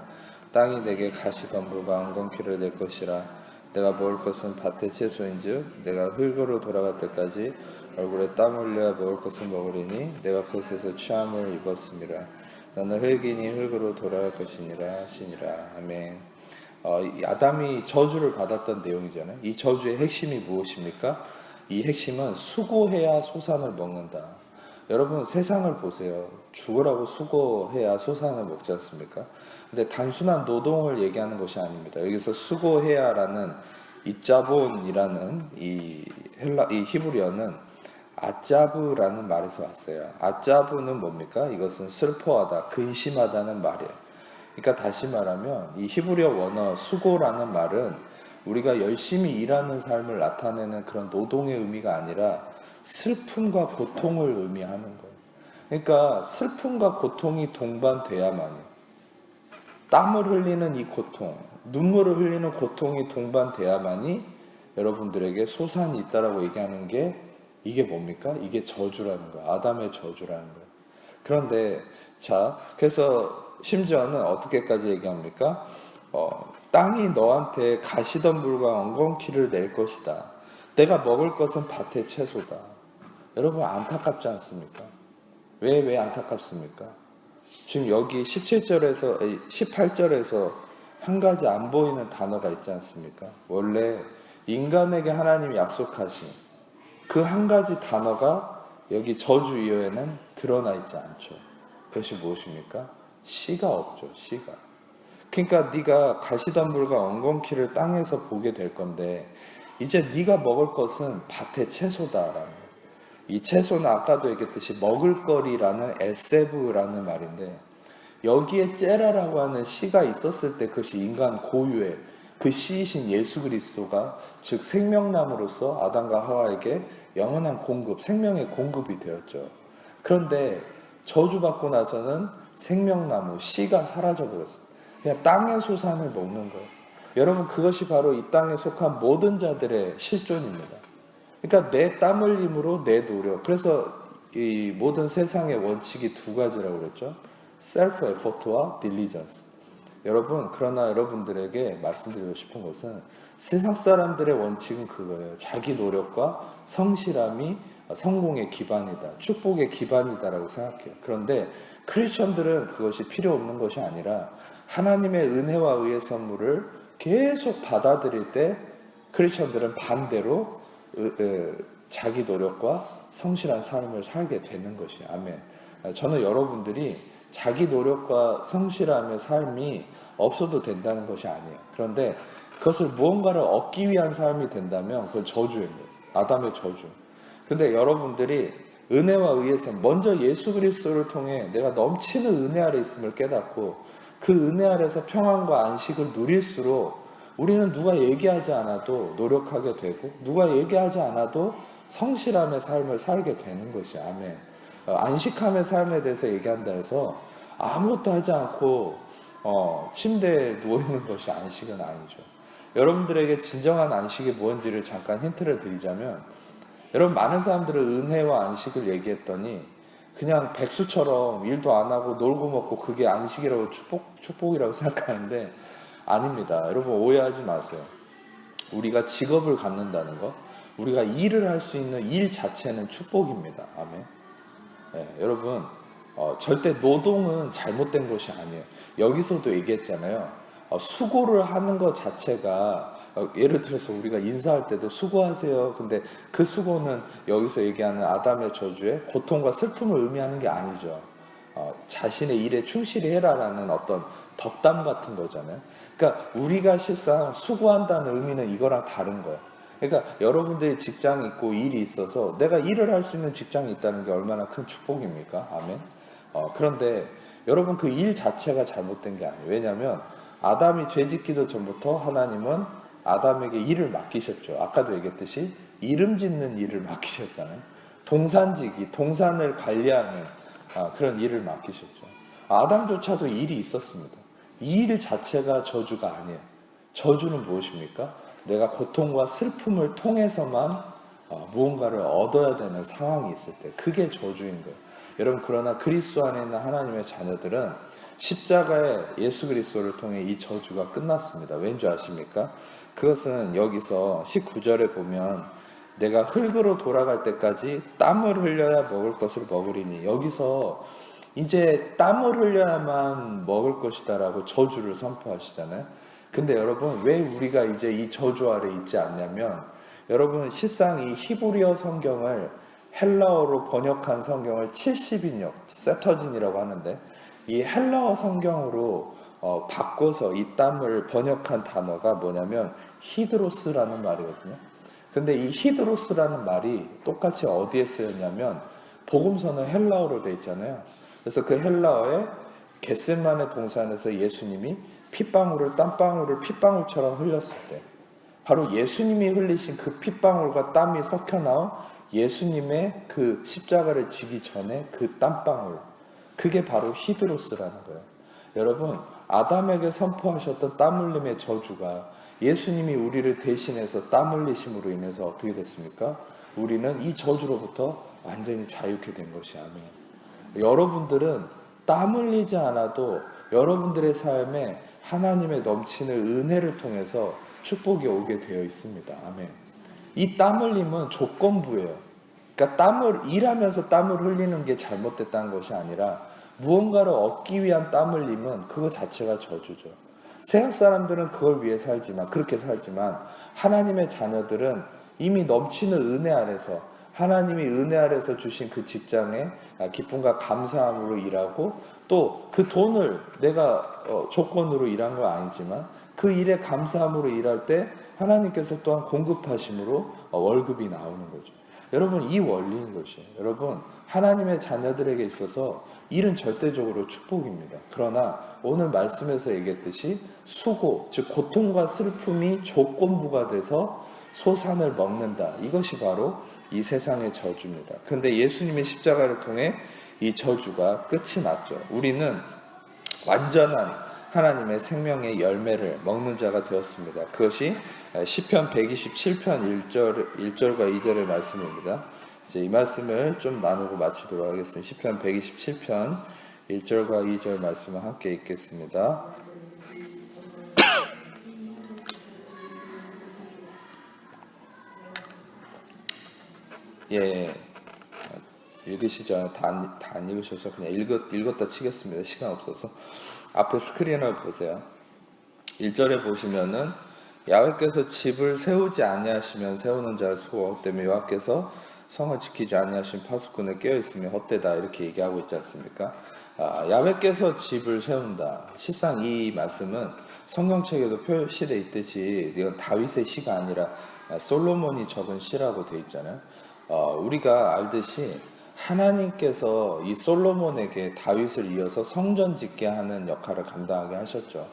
땅이 내게 가시덤불과 엉겅퀴를 낼 것이라. 내가 먹을 것은 밭의 채소인즉 내가 흙으로 돌아갈 때까지 얼굴에 땀 흘려 먹을 것을 먹으리니 내가 그것에서 취함을 입었음이라. 너는 흙이니 흙으로 돌아갈 것이니라 하시니라. 아멘. 아담이 저주를 받았던 내용이잖아요. 이 저주의 핵심이 무엇입니까? 이 핵심은 수고해야 소산을 먹는다. 여러분 세상을 보세요. 죽으라고 수고해야 소산을 먹지 않습니까? 근데 단순한 노동을 얘기하는 것이 아닙니다. 여기서 수고해야라는 이자본이라는 이 히브리어는 아짜브라는 말에서 왔어요. 아짜브는 뭡니까? 이것은 슬퍼하다, 근심하다는 말이에요. 그러니까 다시 말하면 이 히브리어 원어 수고라는 말은 우리가 열심히 일하는 삶을 나타내는 그런 노동의 의미가 아니라 슬픔과 고통을 의미하는 거예요. 그러니까 슬픔과 고통이 동반돼야만이, 땀을 흘리는 이 고통, 눈물을 흘리는 고통이 동반돼야만이 여러분들에게 소산이 있다라고 얘기하는 게 이게 뭡니까? 이게 저주라는 거예요. 아담의 저주라는 거예요. 그런데 그래서 심지어는 어떻게까지 얘기합니까? 땅이 너한테 가시덤불과 엉겅퀴를 낼 것이다. 내가 먹을 것은 밭의 채소다. 여러분 안타깝지 않습니까? 왜 안타깝습니까? 지금 여기 18절에서 한 가지 안 보이는 단어가 있지 않습니까? 원래 인간에게 하나님이 약속하신 그 한 가지 단어가 여기 저주 이후에는 드러나 있지 않죠. 그것이 무엇입니까? 씨가 없죠. 씨가. 그러니까 네가 가시덤불과 엉겅퀴를 땅에서 보게 될 건데 이제 네가 먹을 것은 밭의 채소다라는 거예요. 이 채소는 아까도 얘기했듯이 먹을거리라는 에세브라는 말인데 여기에 째라라고 하는 씨가 있었을 때 그것이 인간 고유의 그 씨이신 예수 그리스도가 즉 생명나무로서 아담과 하와에게 영원한 공급, 생명의 공급이 되었죠. 그런데 저주받고 나서는 생명나무, 씨가 사라져버렸어요. 그냥 땅의 소산을 먹는 거예요. 여러분 그것이 바로 이 땅에 속한 모든 자들의 실존입니다. 그러니까 내 땀 흘림으로 내 노력. 그래서 이 모든 세상의 원칙이 두 가지라고 그랬죠. 셀프 에포트와 딜리전스. 여러분 그러나 여러분들에게 말씀드리고 싶은 것은 세상 사람들의 원칙은 그거예요. 자기 노력과 성실함이 성공의 기반이다, 축복의 기반이다라고 생각해요. 그런데 크리스천들은 그것이 필요 없는 것이 아니라 하나님의 은혜와 의의 선물을 계속 받아들일 때 크리스천들은 반대로 자기 노력과 성실한 삶을 살게 되는 것이 아멘. 저는 여러분들이 자기 노력과 성실함의 삶이 없어도 된다는 것이 아니에요. 그런데 그것을 무언가를 얻기 위한 삶이 된다면 그건 저주입니다. 아담의 저주. 근데 여러분들이 은혜와 의에서 먼저 예수 그리스도를 통해 내가 넘치는 은혜 아래 있음을 깨닫고 그 은혜 아래서 평안과 안식을 누릴수록 우리는 누가 얘기하지 않아도 노력하게 되고 누가 얘기하지 않아도 성실함의 삶을 살게 되는 것이 아멘. 안식함의 삶에 대해서 얘기한다 해서 아무것도 하지 않고 침대에 누워있는 것이 안식은 아니죠. 여러분들에게 진정한 안식이 무엇인지를 잠깐 힌트를 드리자면 여러분 많은 사람들은 은혜와 안식을 얘기했더니 그냥 백수처럼 일도 안 하고 놀고 먹고 그게 안식이라고 축복이라고 생각하는데 아닙니다. 여러분 오해하지 마세요. 우리가 직업을 갖는다는 거, 우리가 일을 할 수 있는 일 자체는 축복입니다. 아멘. 네, 여러분 절대 노동은 잘못된 것이 아니에요. 여기서도 얘기했잖아요. 수고를 하는 것 자체가 예를 들어서 우리가 인사할 때도 수고하세요. 근데 그 수고는 여기서 얘기하는 아담의 저주의 고통과 슬픔을 의미하는 게 아니죠. 자신의 일에 충실히 해라라는 어떤 덕담 같은 거잖아요. 그러니까 우리가 실상 수고한다는 의미는 이거랑 다른 거예요. 그러니까 여러분들이 직장이 있고 일이 있어서 내가 일을 할 수 있는 직장이 있다는 게 얼마나 큰 축복입니까? 아멘. 그런데 여러분 그 일 자체가 잘못된 게 아니에요. 왜냐하면 아담이 죄짓기도 전부터 하나님은 아담에게 일을 맡기셨죠. 아까도 얘기했듯이 이름 짓는 일을 맡기셨잖아요. 동산지기, 동산을 관리하는 그런 일을 맡기셨죠. 아담조차도 일이 있었습니다. 이 일 자체가 저주가 아니에요. 저주는 무엇입니까? 내가 고통과 슬픔을 통해서만 무언가를 얻어야 되는 상황이 있을 때, 그게 저주인 거예요. 여러분, 그러나 그리스도 안에 있는 하나님의 자녀들은 십자가의 예수 그리스도를 통해 이 저주가 끝났습니다. 왠지 아십니까? 그것은 여기서 19절에 보면 내가 흙으로 돌아갈 때까지 땀을 흘려야 먹을 것을 먹으리니, 여기서 이제 땀을 흘려야만 먹을 것이다 라고 저주를 선포하시잖아요. 근데 여러분, 왜 우리가 이제 이 저주 아래 있지 않냐면, 여러분 실상 이 히브리어 성경을 헬라어로 번역한 성경을 70인역 세터진이라고 하는데, 이 헬라어 성경으로 바꿔서 이 땀을 번역한 단어가 뭐냐면 히드로스라는 말이거든요. 근데 이 히드로스라는 말이 똑같이 어디에 쓰였냐면 복음서는 헬라어로 돼 있잖아요. 그래서 그 헬라어에 겟세마네 동산에서 예수님이 핏방울을 땀방울을 핏방울처럼 흘렸을 때, 바로 예수님이 흘리신 그 핏방울과 땀이 섞여 나온 예수님의 그 십자가를 지기 전에 그 땀방울, 그게 바로 히드로스라는 거예요. 여러분, 아담에게 선포하셨던 땀 흘림의 저주가 예수님이 우리를 대신해서 땀 흘리심으로 인해서 어떻게 됐습니까? 우리는 이 저주로부터 완전히 자유케 된 것이 아멘. 여러분들은 땀 흘리지 않아도 여러분들의 삶에 하나님의 넘치는 은혜를 통해서 축복이 오게 되어 있습니다. 아멘. 이 땀 흘림은 조건부예요. 그러니까 일하면서 땀을 흘리는 게 잘못됐다는 것이 아니라 무언가를 얻기 위한 땀 흘림은 그거 자체가 저주죠. 세상 사람들은 그걸 위해 그렇게 살지만 하나님의 자녀들은 이미 넘치는 은혜 아래서, 하나님이 은혜 아래서 주신 그 직장에 기쁨과 감사함으로 일하고, 또 그 돈을 내가 조건으로 일한 건 아니지만 그 일에 감사함으로 일할 때 하나님께서 또한 공급하심으로 월급이 나오는 거죠. 여러분, 이 원리인 것이에요. 여러분, 하나님의 자녀들에게 있어서 일은 절대적으로 축복입니다. 그러나 오늘 말씀에서 얘기했듯이 수고, 즉 고통과 슬픔이 조건부가 돼서 소산을 먹는다. 이것이 바로 이 세상의 저주입니다. 그런데 예수님의 십자가를 통해 이 저주가 끝이 났죠. 우리는 완전한 하나님의 생명의 열매를 먹는 자가 되었습니다. 그것이 시편 127편 1절과 2절의 말씀입니다. 이제 이 말씀을 좀 나누고 마치도록 하겠습니다. 시편 127편 1절과 2절 말씀을 함께 읽겠습니다. 예, 읽으시죠? 다 안 읽으셔서 그냥 읽었다 치겠습니다. 시간 없어서. 앞에 스크린을 보세요. 1절에 보시면은 야훼께서 집을 세우지 아니하시면 세우는 자의 수고 헛되며 여호와께서 성을 지키지 아니하신 파수꾼을 깨어 있으며 헛되다, 이렇게 얘기하고 있지 않습니까? 야훼께서 집을 세운다. 실상 이 말씀은 성경책에도 표시되어 있듯이 이건 다윗의 시가 아니라 솔로몬이 적은 시라고 되어 있잖아요. 우리가 알듯이 하나님께서 이 솔로몬에게 다윗을 이어서 성전 짓게 하는 역할을 감당하게 하셨죠.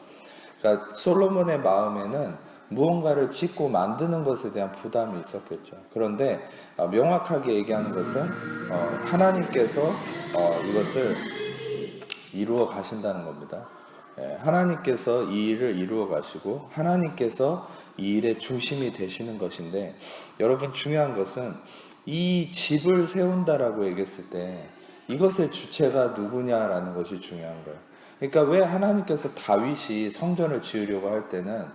그러니까 솔로몬의 마음에는 무언가를 짓고 만드는 것에 대한 부담이 있었겠죠. 그런데 명확하게 얘기하는 것은 하나님께서 이것을 이루어 가신다는 겁니다. 하나님께서 이 일을 이루어 가시고 하나님께서 이 일의 중심이 되시는 것인데, 여러분 중요한 것은 이 집을 세운다라고 얘기했을 때 이것의 주체가 누구냐라는 것이 중요한 거예요. 그러니까 왜 하나님께서 다윗이 성전을 지으려고 할 때는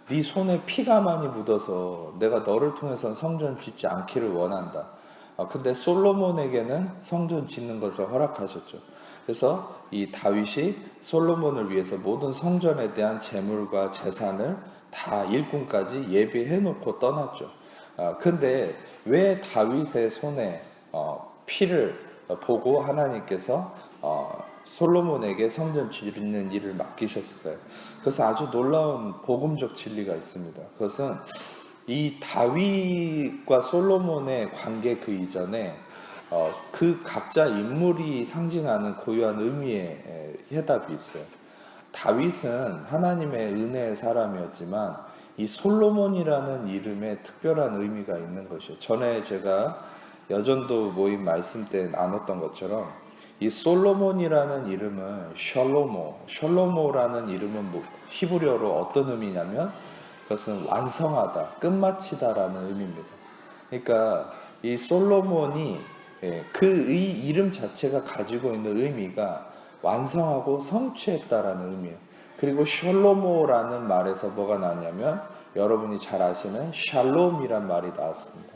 네 손에 피가 많이 묻어서 내가 너를 통해서 성전 짓지 않기를 원한다. 근데 솔로몬에게는 성전 짓는 것을 허락하셨죠. 그래서 이 다윗이 솔로몬을 위해서 모든 성전에 대한 재물과 재산을 다 일꾼까지 예비해 놓고 떠났죠. 근데 왜 다윗의 손에 피를 보고 하나님께서 솔로몬에게 성전 짓는 일을 맡기셨을까요? 그래서 아주 놀라운 복음적 진리가 있습니다. 그것은 이 다윗과 솔로몬의 관계 그 이전에 그 각자 인물이 상징하는 고유한 의미의 해답이 있어요. 다윗은 하나님의 은혜의 사람이었지만 이 솔로몬이라는 이름에 특별한 의미가 있는 것이죠. 전에 제가 여전도 모임 말씀 때 나눴던 것처럼 이 솔로몬이라는 이름은 셜로모라는 이름은 히브리어로 어떤 의미냐면 그것은 완성하다, 끝마치다라는 의미입니다. 그러니까 이 솔로몬이 그의 이름 자체가 가지고 있는 의미가 완성하고 성취했다라는 의미예요. 그리고 셜로모라는 말에서 뭐가 나왔냐면 여러분이 잘 아시는 샬롬이란 말이 나왔습니다.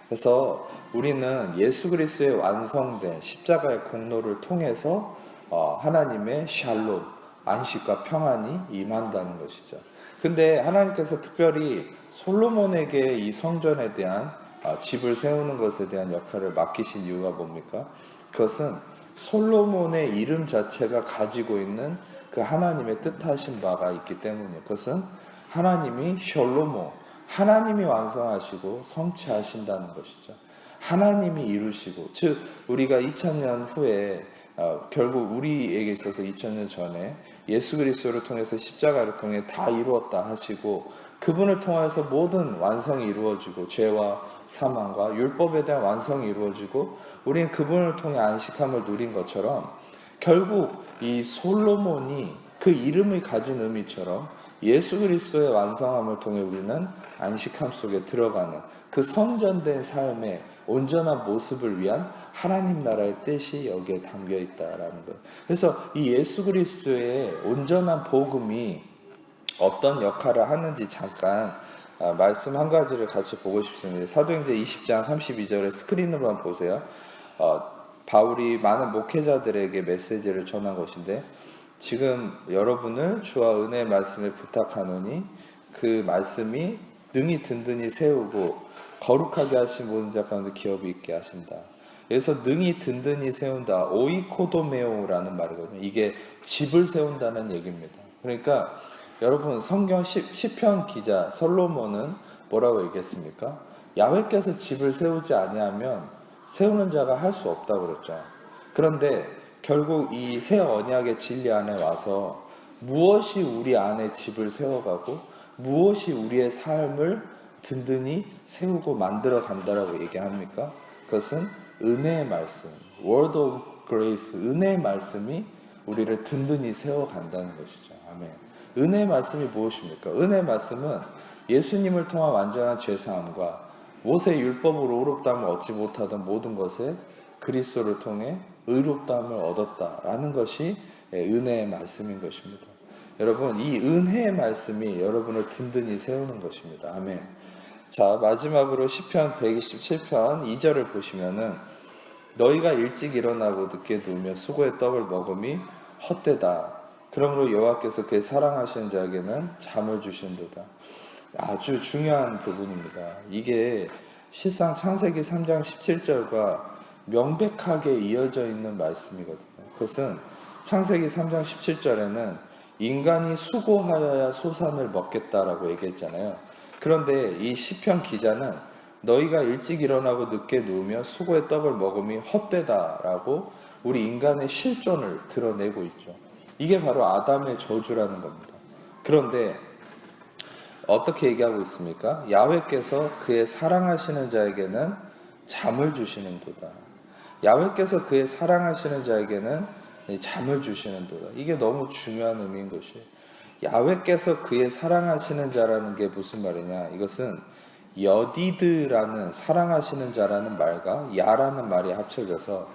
그래서 우리는 예수 그리스도의 완성된 십자가의 공로를 통해서 하나님의 샬롬, 안식과 평안이 임한다는 것이죠. 근데 하나님께서 특별히 솔로몬에게 이 성전에 대한 집을 세우는 것에 대한 역할을 맡기신 이유가 뭡니까? 그것은 솔로몬의 이름 자체가 가지고 있는 그 하나님의 뜻하신 바가 있기 때문이에요. 그것은 하나님이 셜로모, 하나님이 완성하시고 성취하신다는 것이죠. 하나님이 이루시고, 즉 우리가 2000년 후에 결국 우리에게 있어서 2000년 전에 예수 그리스도를 통해서 십자가를 통해 다 이루었다 하시고 그분을 통해서 모든 완성이 이루어지고 죄와 사망과 율법에 대한 완성이 이루어지고 우리는 그분을 통해 안식함을 누린 것처럼 결국 이 솔로몬이 그 이름이 가진 의미처럼 예수 그리스도의 완성함을 통해 우리는 안식함 속에 들어가는 그 성전된 삶의 온전한 모습을 위한 하나님 나라의 뜻이 여기에 담겨 있다라는 거예요. 그래서 이 예수 그리스도의 온전한 복음이 어떤 역할을 하는지 잠깐 말씀 한 가지를 같이 보고 싶습니다. 사도행전 20장 32절에 스크린으로 한번 보세요. 바울이 많은 목회자들에게 메시지를 전한 것인데 지금 여러분을 주와 은혜의 말씀에 부탁하노니 그 말씀이 능히 든든히 세우고 거룩하게 하신 모든 자 가운데 기업이 있게 하신다. 그래서 능히 든든히 세운다. 오이코도메오라는 말이거든요. 이게 집을 세운다는 얘기입니다. 그러니까 여러분 성경 시편 기자 솔로몬은 뭐라고 얘기했습니까? 야훼께서 집을 세우지 아니하면 세우는 자가 할 수 없다고 그랬죠. 그런데 결국 이 새 언약의 진리 안에 와서 무엇이 우리 안에 집을 세워가고 무엇이 우리의 삶을 든든히 세우고 만들어 간다라고 얘기합니까? 그것은 은혜의 말씀, Word of Grace, 은혜의 말씀이 우리를 든든히 세워간다는 것이죠. 아멘. 은혜의 말씀이 무엇입니까? 은혜의 말씀은 예수님을 통한 완전한 죄사함과 모세 율법으로 의롭다함을 얻지 못하던 모든 것에 그리스도를 통해 의롭다함을 얻었다라는 것이 은혜의 말씀인 것입니다. 여러분, 이 은혜의 말씀이 여러분을 든든히 세우는 것입니다. 아멘. 자, 마지막으로 시편 127편 2절을 보시면은 너희가 일찍 일어나고 늦게 누우며 수고의 떡을 먹음이 헛되다. 그러므로 여호와께서 그의 사랑하시는 자에게는 잠을 주신도다. 아주 중요한 부분입니다. 이게 실상 창세기 3장 17절과 명백하게 이어져 있는 말씀이거든요. 그것은 창세기 3장 17절에는 인간이 수고하여야 소산을 먹겠다라고 얘기했잖아요. 그런데 이 시편 기자는 너희가 일찍 일어나고 늦게 누우며 수고의 떡을 먹음이 헛되다라고 우리 인간의 실존을 드러내고 있죠. 이게 바로 아담의 저주라는 겁니다. 그런데 어떻게 얘기하고 있습니까? 야훼께서 그의 사랑하시는 자에게는 잠을 주시는도다. 야훼께서 그의 사랑하시는 자에게는 잠을 주시는도다. 이게 너무 중요한 의미인 것이에요. 야훼께서 그의 사랑하시는 자라는 게 무슨 말이냐? 이것은 여디드라는 사랑하시는 자라는 말과 야라는 말이 합쳐져서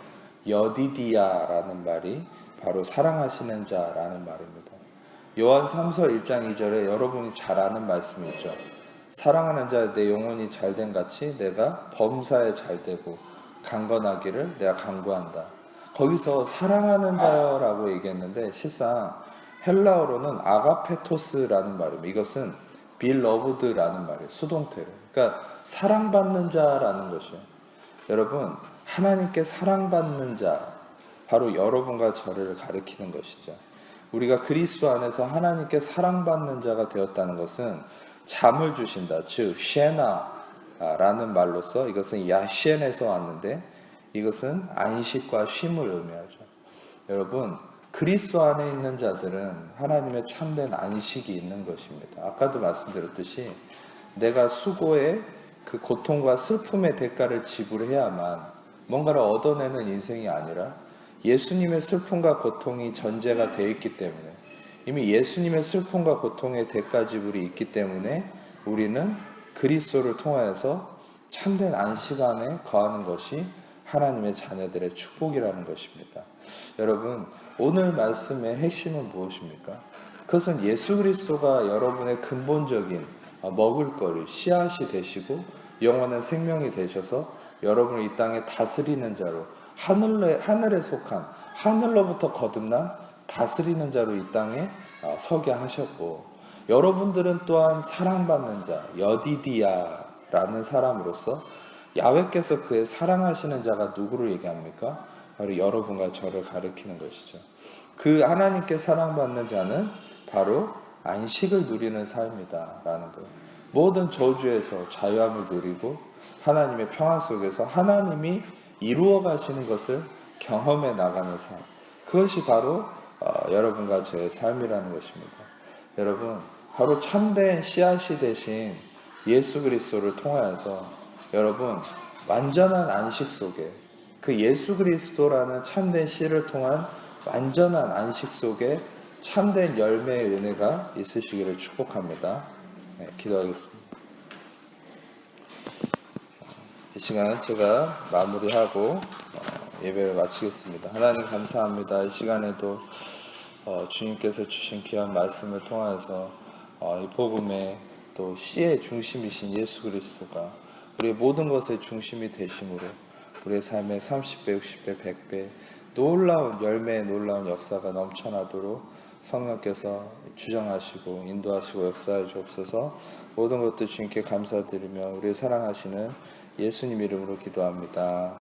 여디디아라는 말이 바로 사랑하시는 자라는 말입니다. 요한 3서 1장 2절에 여러분이 잘 아는 말씀이 있죠. 사랑하는 자 내 영혼이 잘된 같이 내가 범사에 잘되고 강건하기를 내가 간구한다. 거기서 사랑하는 자라고 얘기했는데 실상 헬라어로는 아가페토스라는 말입니다. 이것은 beloved라는 말이에요. 수동태로. 그러니까 사랑받는 자라는 것이에요. 여러분, 하나님께 사랑받는 자, 바로 여러분과 저를 가리키는 것이죠. 우리가 그리스도 안에서 하나님께 사랑받는 자가 되었다는 것은 잠을 주신다. 즉 쉐나라는 말로서 이것은 야셴에서 왔는데 이것은 안식과 쉼을 의미하죠. 여러분, 그리스도 안에 있는 자들은 하나님의 참된 안식이 있는 것입니다. 아까도 말씀드렸듯이 내가 수고의 그 고통과 슬픔의 대가를 지불해야만 뭔가를 얻어내는 인생이 아니라 예수님의 슬픔과 고통이 전제가 되어 있기 때문에 이미 예수님의 슬픔과 고통의 대가 지불이 있기 때문에 우리는 그리스도를 통하여서 참된 안식 안에 거하는 것이 하나님의 자녀들의 축복이라는 것입니다. 여러분, 오늘 말씀의 핵심은 무엇입니까? 그것은 예수 그리스도가 여러분의 근본적인 먹을거리, 씨앗이 되시고 영원한 생명이 되셔서 여러분을 이 땅에 다스리는 자로 하늘에 속한 하늘로부터 거듭난 다스리는 자로 이 땅에 서게 하셨고 여러분들은 또한 사랑받는 자 여디디아라는 사람으로서 야훼께서 그의 사랑하시는 자가 누구를 얘기합니까? 바로 여러분과 저를 가리키는 것이죠. 그 하나님께 사랑받는 자는 바로 안식을 누리는 삶이다 라는 거예요. 모든 저주에서 자유함을 누리고 하나님의 평안 속에서 하나님이 이루어 가시는 것을 경험해 나가는 삶, 그것이 바로 여러분과 저의 삶이라는 것입니다. 여러분, 바로 참된 씨앗이 되신 예수 그리스도를 통하여서 여러분 완전한 안식 속에 그 예수 그리스도라는 참된 씨를 통한 완전한 안식 속에 참된 열매의 은혜가 있으시기를 축복합니다. 네, 기도하겠습니다. 이 시간 제가 마무리하고 예배를 마치겠습니다. 하나님 감사합니다. 이 시간에도 주님께서 주신 귀한 말씀을 통해서 이 복음의 또 씨의 중심이신 예수 그리스도가 우리의 모든 것의 중심이 되심으로 우리의 삶의 30배, 60배, 100배 놀라운 열매의 놀라운 역사가 넘쳐나도록 성령께서 주장하시고 인도하시고 역사해 주옵소서. 모든 것들 주님께 감사드리며 우리를 사랑하시는 예수님 이름으로 기도합니다.